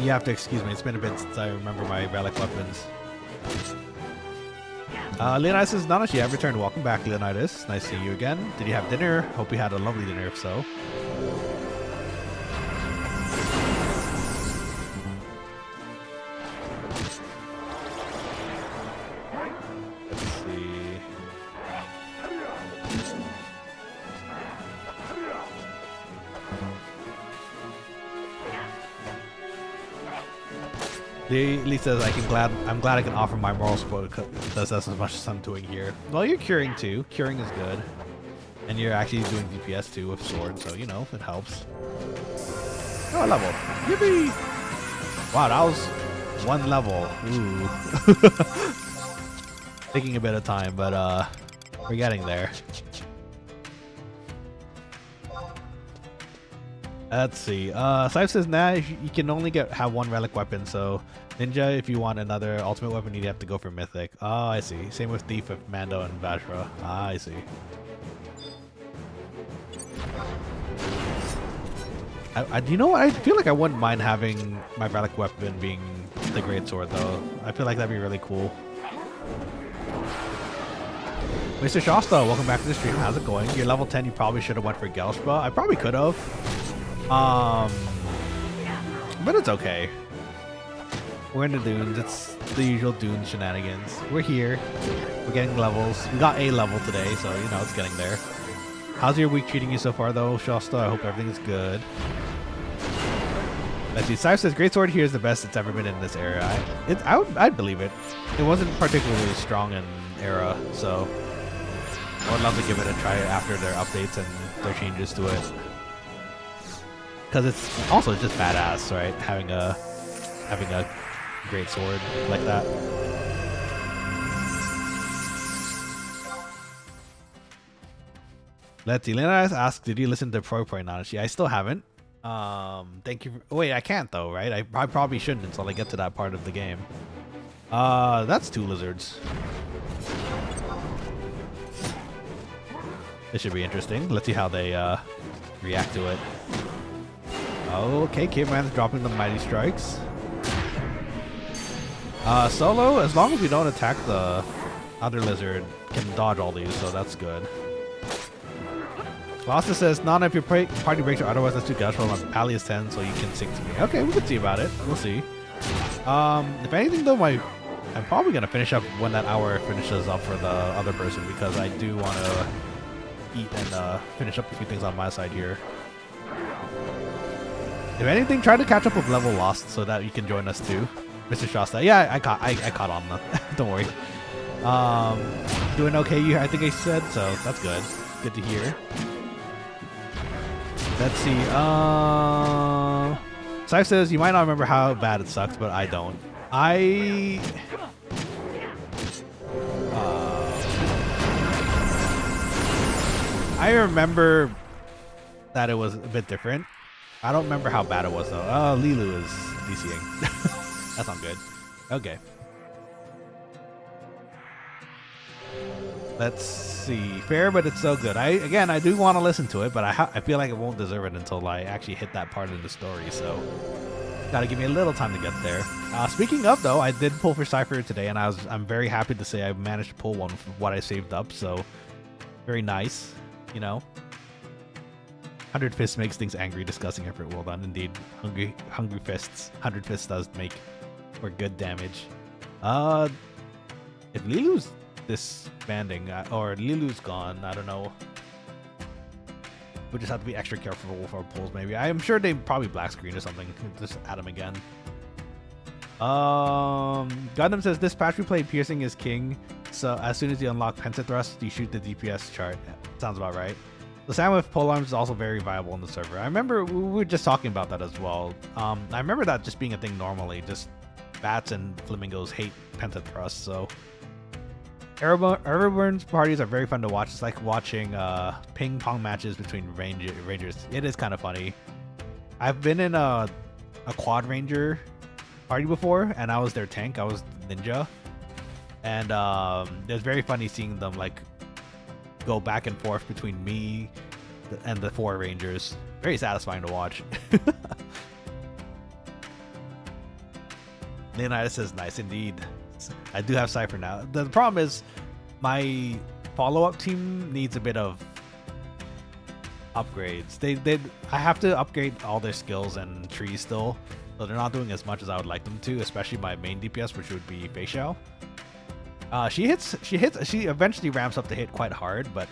You have to excuse me. It's been a bit since I remember my relic weapons. Leonidas says, Nanashi, I've returned. Welcome back, Leonidas. Nice seeing you again. Did you have dinner? Hope you had a lovely dinner, if so. Let's see. Lee says, I'm glad I can offer my moral support because that's as much as I'm doing here. Well, you're curing too. Curing is good. And you're actually doing DPS too with sword, so you know, it helps. Oh, a level. Yippee! Wow, that was 1 level. Ooh. Taking a bit of time, but we're getting there. Let's see. Sife says, nah, you can only have 1 relic weapon, so ninja, if you want another ultimate weapon, you have to go for mythic. Oh, I see. Same with thief with Mando and Vashra. Ah, I see. You know what? I feel like I wouldn't mind having my relic weapon being the great sword, though. I feel like that'd be really cool. Mr. Shasta, welcome back to the stream. How's it going? You're level 10. You probably should have went for Gelshpa. I probably could have. But it's okay. We're in the dunes. It's the usual dune shenanigans. We're here. We're getting levels. We got a level today, so you know it's getting there. How's your week treating you so far, though, Shasta? I hope everything's good. Let's see. Sife says, great sword here is the best it's ever been in this era. I'd believe it. It wasn't particularly strong in era, so I would love to give it a try after their updates and their changes to it. Because it's just badass, right? Having a great sword like that. Let's see. Leonidas asked, did you listen to Pro Nanashi? I still haven't. Thank you. Wait, I can't though, right? I probably shouldn't until I get to that part of the game. That's 2 lizards. This should be interesting. Let's see how they react to it. Okay, Caveman's dropping the mighty strikes. Solo, as long as we don't attack the other lizard, can dodge all these, so that's good. Lasta says, Nana, if your party breaks or otherwise, let's do Gush roll. My pally is 10, so you can sync to me. Okay, we can see about it. We'll see. If anything, though, I'm probably going to finish up when that hour finishes up for the other person, because I do want to eat and finish up a few things on my side here. If anything, try to catch up with level lost so that you can join us too, Mr. Shasta. Yeah, I caught on that. Don't worry. Doing okay, I think I said, so that's good. Good to hear. Let's see. Sife says, you might not remember how bad it sucks, but I don't. I remember that it was a bit different. I don't remember how bad it was though. Oh, Lilu is DCing. That's not good. Okay. Let's see. Fair, but it's so good. I do want to listen to it, but I feel like it won't deserve it until I actually hit that part of the story. So, gotta give me a little time to get there. Speaking of though, I did pull for Cypher today, and I'm very happy to say I managed to pull one from what I saved up. So, very nice. You know, 100 fists makes things angry. Discussing effort. Well done, indeed. Hungry fists. 100 fists does make for good damage. If Lilu's disbanding, or Lilu's gone, I don't know. We just have to be extra careful with our pulls, maybe. I am sure they probably black screen or something. Just add them again. Gundam says, this patch we played Piercing is King, so as soon as you unlock Pentathrust, you shoot the DPS chart. Sounds about right. The sound with polearms is also very viable on the server. I remember we were just talking about that as well. I remember that just being a thing normally. Just bats and flamingos hate Pentathrust, so... Airborne's parties are very fun to watch. It's like watching ping pong matches between rangers. It is kind of funny. I've been in a quad ranger party before, and I was their tank. I was ninja, and it was very funny seeing them like go back and forth between me and the 4 rangers. Very satisfying to watch. Leonidas says, nice indeed. I do have Cypher now. The problem is my follow-up team needs a bit of upgrades. I have to upgrade all their skills and trees still, so they're not doing as much as I would like them to, especially my main DPS, which would be Feixiao. She eventually ramps up to hit quite hard, but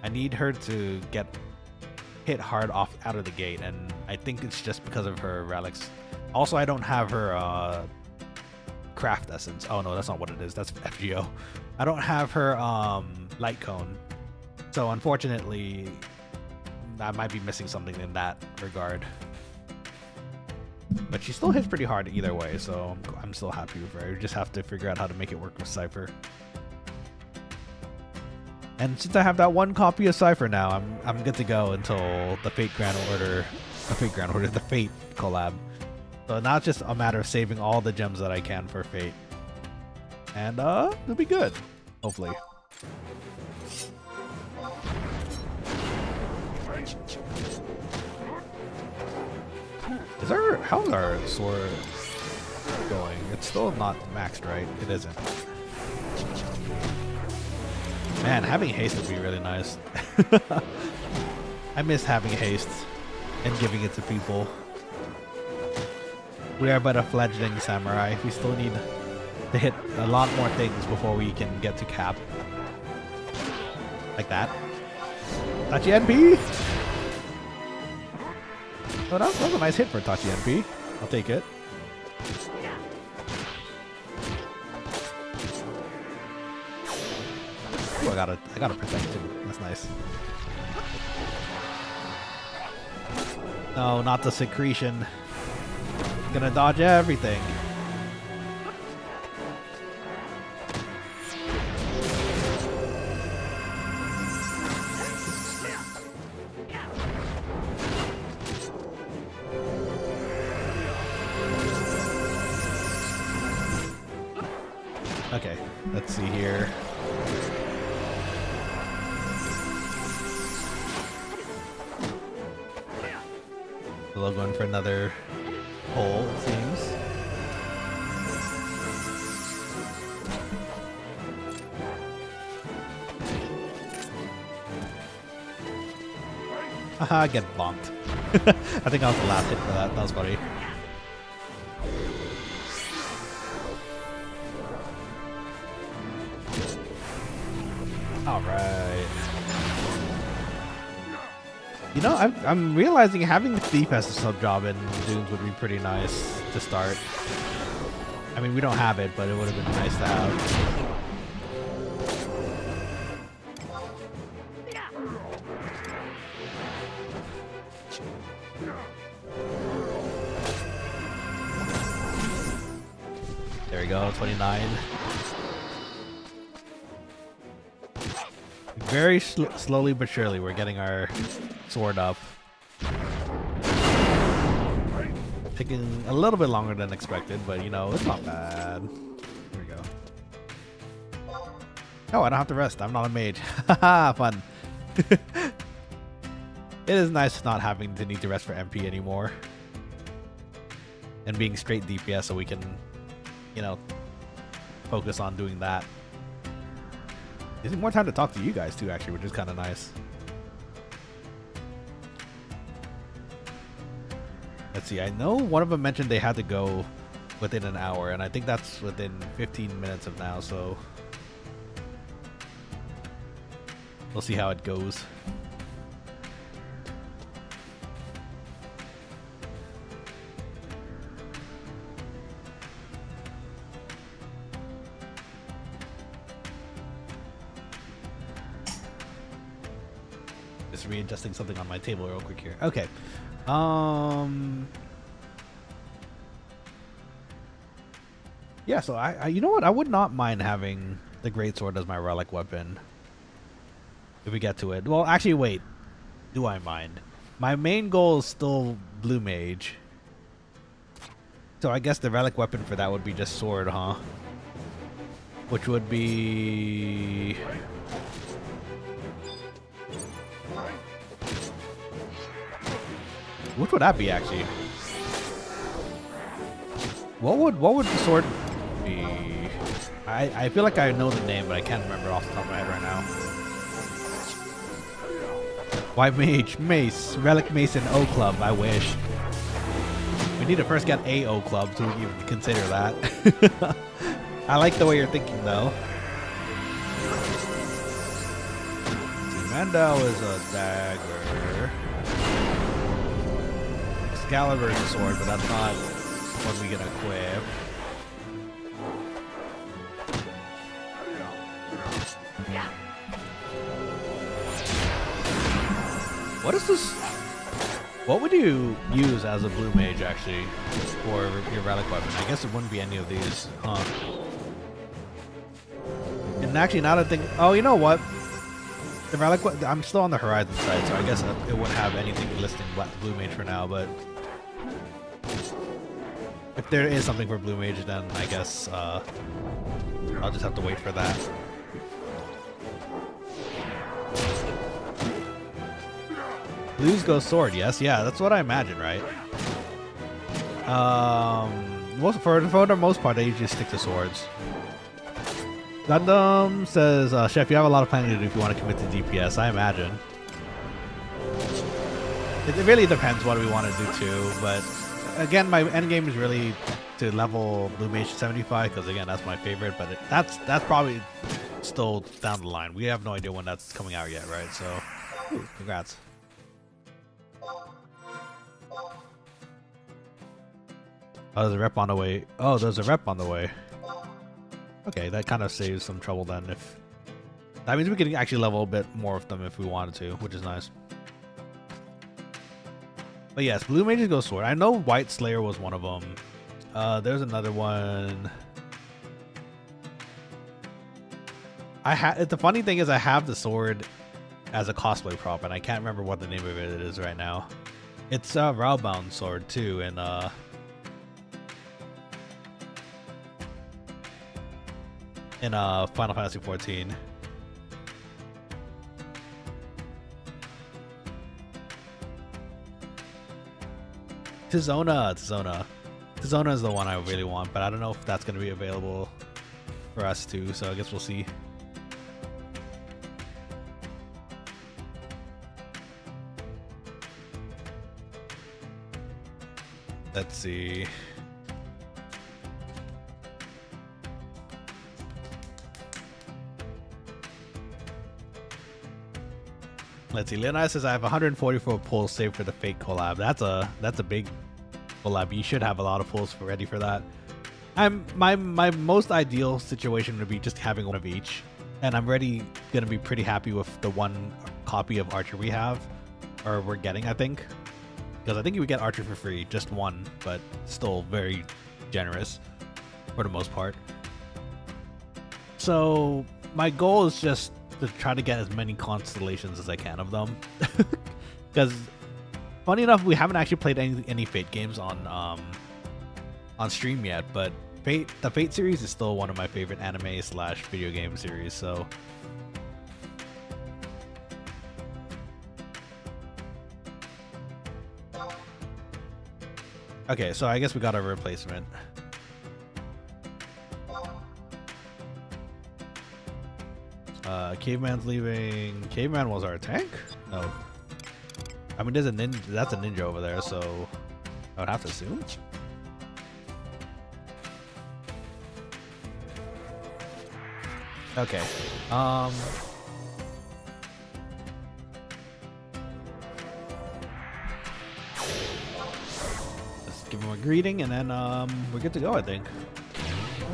I need her to get hit hard out of the gate, and I think it's just because of her relics. Also, I don't have her craft essence. Oh no, that's not what it is. That's FGO. I don't have her light cone, so unfortunately I might be missing something in that regard, but she still hits pretty hard either way, so I'm still happy with her. I just have to figure out how to make it work with Cypher. And since I have that one copy of Cypher now, I'm good to go until the Fate the Fate collab. So now it's just a matter of saving all the gems that I can for Fate. And it'll be good. Hopefully. How's our sword going? It's still not maxed, right? It isn't. Man, having haste would be really nice. I miss having haste and giving it to people. We are but a fledgling samurai. We still need to hit a lot more things before we can get to cap. Like that. Tachi NP! Oh, that was a nice hit for Tachi NP. I'll take it. Oh, I gotta protect him. That's nice. No, not the secretion. Gonna dodge everything. Okay, let's see here. We're going for another hole, it seems. Haha, get bonked. I think I was the last hit for that. That was funny. Alright. You know, I'm realizing having Thief as a sub job in Dunes would be pretty nice to start. I mean, we don't have it, but it would have been nice to have. There we go, 29. Very slowly but surely, we're getting our sword up. Taking a little bit longer than expected, but you know, it's not bad. There we go. Oh, I don't have to rest. I'm not a mage. Haha, fun. It is nice not having to need to rest for MP anymore. And being straight DPS so we can, you know, focus on doing that. Gives me more time to talk to you guys too, actually, which is kind of nice. Let's see, I know one of them mentioned they had to go within an hour, and I think that's within 15 minutes of now, so we'll see how it goes. Just readjusting something on my table real quick here. Okay. Yeah, so I you know what? I would not mind having the greatsword as my relic weapon. If we get to it. Well, actually, wait. Do I mind? My main goal is still blue mage. So I guess the relic weapon for that would be just sword, huh? Which would be... Which would that be, actually? What would the sword be? I feel like I know the name, but I can't remember off the top of my head right now. White mage, mace, relic mace, and O club. I wish. We need to first get a O club to even consider that. I like the way you're thinking, though. Vandal is a dagger. Excalibur is a sword, but that's not what we can equip. What is this? What would you use as a blue mage, actually, for your relic weapon? I guess it wouldn't be any of these, huh? And actually, now that I think... Oh, you know what? The relic... I'm still on the Horizon side, so I guess it wouldn't have anything listing blue mage for now, but... If there is something for blue mage, then I guess I'll just have to wait for that. Blues go sword, yes, yeah, that's what I imagine, right? For the most part, they usually stick to swords. Gundam says, Chef, you have a lot of planning to do if you want to commit to DPS, I imagine. It really depends what we want to do too, but again, my end game is really to level Blue Mage to 75, because again, that's my favorite, but that's probably still down the line. We have no idea when that's coming out yet, right? So, congrats. Oh, there's a rep on the way. Oh, there's a rep on the way. Okay, that kind of saves some trouble then. If that means we can actually level a bit more of them if we wanted to, which is nice. But yes, blue mages go sword. I know White Slayer was one of them. There's another one. The funny thing is I have the sword as a cosplay prop, and I can't remember what the name of it is right now. It's a Rowbound sword too, and in Final Fantasy 14. Tizona is the one I really want, but I don't know if that's going to be available for us too, so I guess we'll see. Let's see. Let's see. Leonidas says I have 144 pulls saved for the fake collab. That's a big collab. You should have a lot of pulls ready for that. My most ideal situation would be just having one of each, and I'm already gonna be pretty happy with the one copy of Archer we have, or we're getting, I think, because I think you would get Archer for free, just one, but still very generous for the most part. So my goal is just to try to get as many constellations as I can of them, because funny enough, we haven't actually played any Fate games on stream yet, but the Fate series is still one of my favorite anime slash video game series. So. Okay, so I guess we got a replacement. Caveman's leaving. Caveman was our tank? No. I mean, there's a ninja. That's a ninja over there, so I would have to assume. Okay. Let's give him a greeting, and then we're good to go, I think.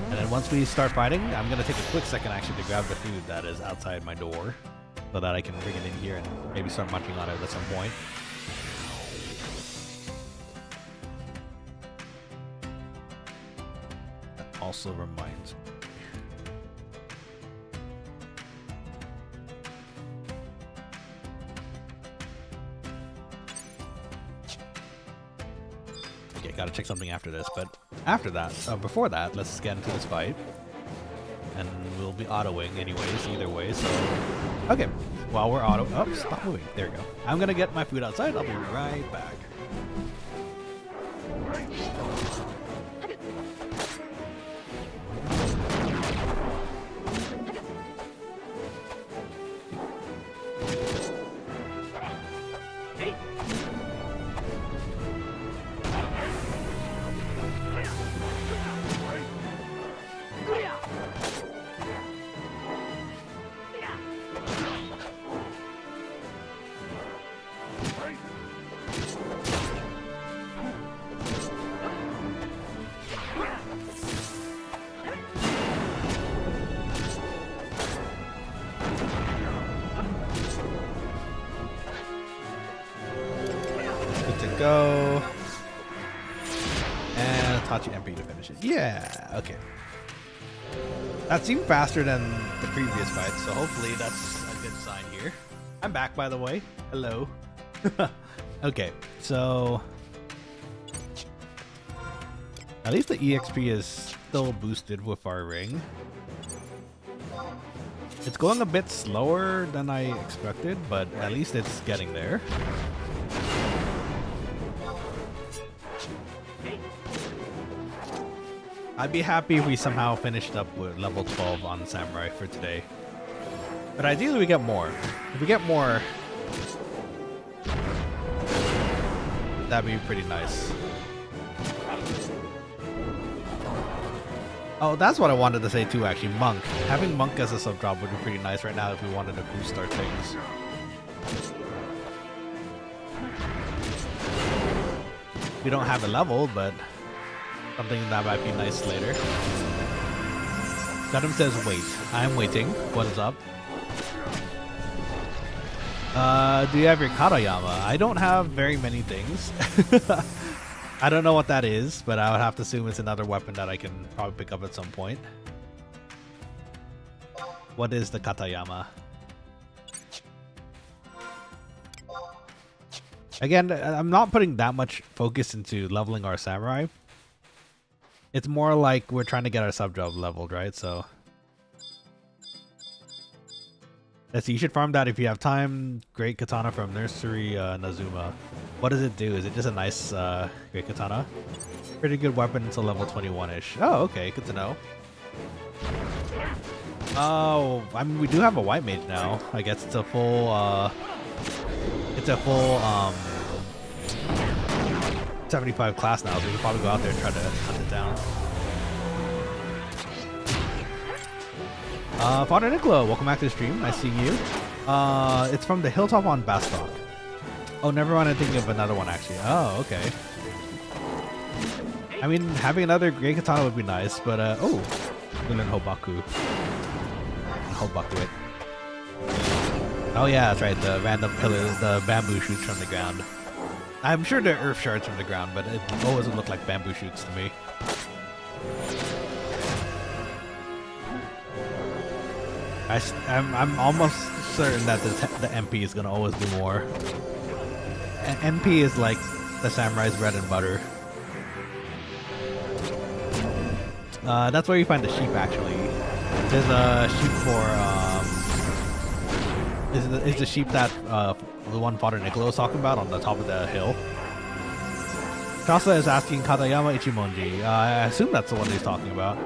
And then once we start fighting, I'm gonna take a quick second actually to grab the food that is outside my door, so that I can bring it in here and maybe start munching on it at some point. That also reminds me. Okay, gotta check something after this, but after that, before that, let's get into this fight. And we'll be autoing anyways, either way, so... Okay, while we're auto... Oh, stop moving. There we go. I'm gonna get my food outside. I'll be right back. Go and Tachi MP to finish it. Yeah, okay. That seemed faster than the previous fight, so hopefully that's a good sign here. I'm back, by the way. Hello. Okay, so at least the EXP is still boosted with our ring. It's going a bit slower than I expected, but at least it's getting there. I'd be happy if we somehow finished up with level 12 on Samurai for today. But ideally we get more. If we get more, that'd be pretty nice. Oh, that's what I wanted to say too, actually. Monk. Having Monk as a sub drop would be pretty nice right now if we wanted to boost our things. We don't have a level, but something that might be nice later. Gundam says wait. I'm waiting. What is up? Do you have your Katayama? I don't have very many things. I don't know what that is, but I would have to assume it's another weapon that I can probably pick up at some point. What is the Katayama? Again, I'm not putting that much focus into leveling our samurai. It's more like we're trying to get our sub-job leveled, right? So let's see, you should farm that if you have time. Great katana from Nursery Nazuma. What does it do? Is it just a nice great katana? Pretty good weapon until level 21-ish. Oh, okay, good to know. Oh, I mean, we do have a white mage now. I guess it's a full 75 class now, so we can probably go out there and try to hunt it down. Father Nicola, welcome back to the stream. Nice seeing you. It's from the hilltop on Bastok. Oh, never mind. I'm thinking of another one actually. Oh, okay. I mean, having another great katana would be nice, but oh, we learn Hobaku. Hobaku it. Oh yeah, that's right. The random pillars, the bamboo shoots from the ground. I'm sure they're earth shards from the ground, but it always look like bamboo shoots to me. I'm almost certain that the MP is gonna always do more. And MP is like the samurai's bread and butter. That's where you find the sheep, actually. There's a sheep for, is the sheep that, the one Father Niccolo was talking about on the top of the hill. Kasa is asking Katayama Ichimonji. I assume that's the one he's talking about.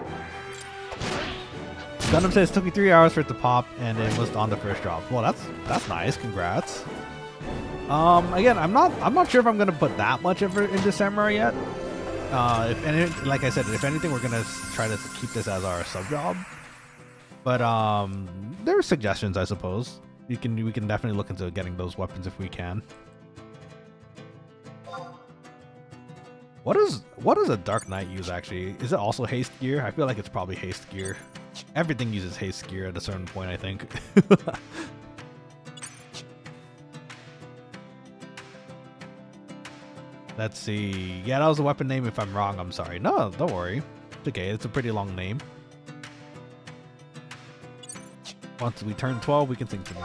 Gundam says it took me 3 hours for it to pop, and it was on the first drop. Well, that's nice. Congrats. Again, I'm not sure if I'm gonna put that much effort into Samurai yet. If anything, like I said, if anything, we're gonna try to keep this as our sub job. But there are suggestions, I suppose. We can definitely look into getting those weapons if we can. What does a Dark Knight use actually? Is it also haste gear? I feel like it's probably haste gear. Everything uses haste gear at a certain point, I think. Let's see. Yeah, that was a weapon name. If I'm wrong, I'm sorry. No, don't worry. It's okay. It's a pretty long name. Once we turn 12, we can sing to me.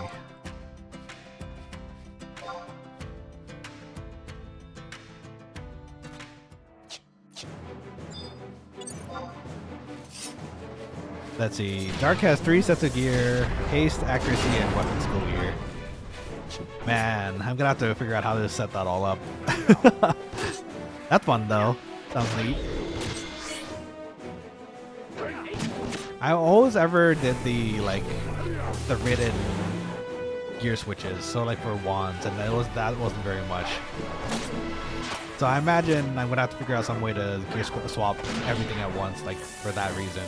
Let's see. Dark has 3 sets of gear: haste, accuracy, and weapon skill gear. Man, I'm gonna have to figure out how to set that all up. That's fun though. Sounds neat. I always ever did the written gear switches. So like for wands, and that wasn't very much. So I imagine I'm gonna have to figure out some way to gear swap everything at once, like for that reason.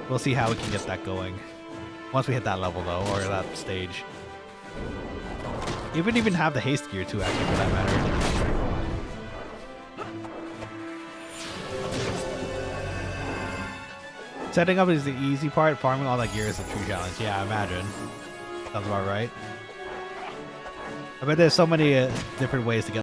We'll see how we can get that going. Once we hit that level though, or that stage. You would even have the haste gear too, actually, for that matter. Setting up is the easy part, farming all that gear is the true challenge. Yeah, I imagine. Sounds about right. I bet there's so many different ways to get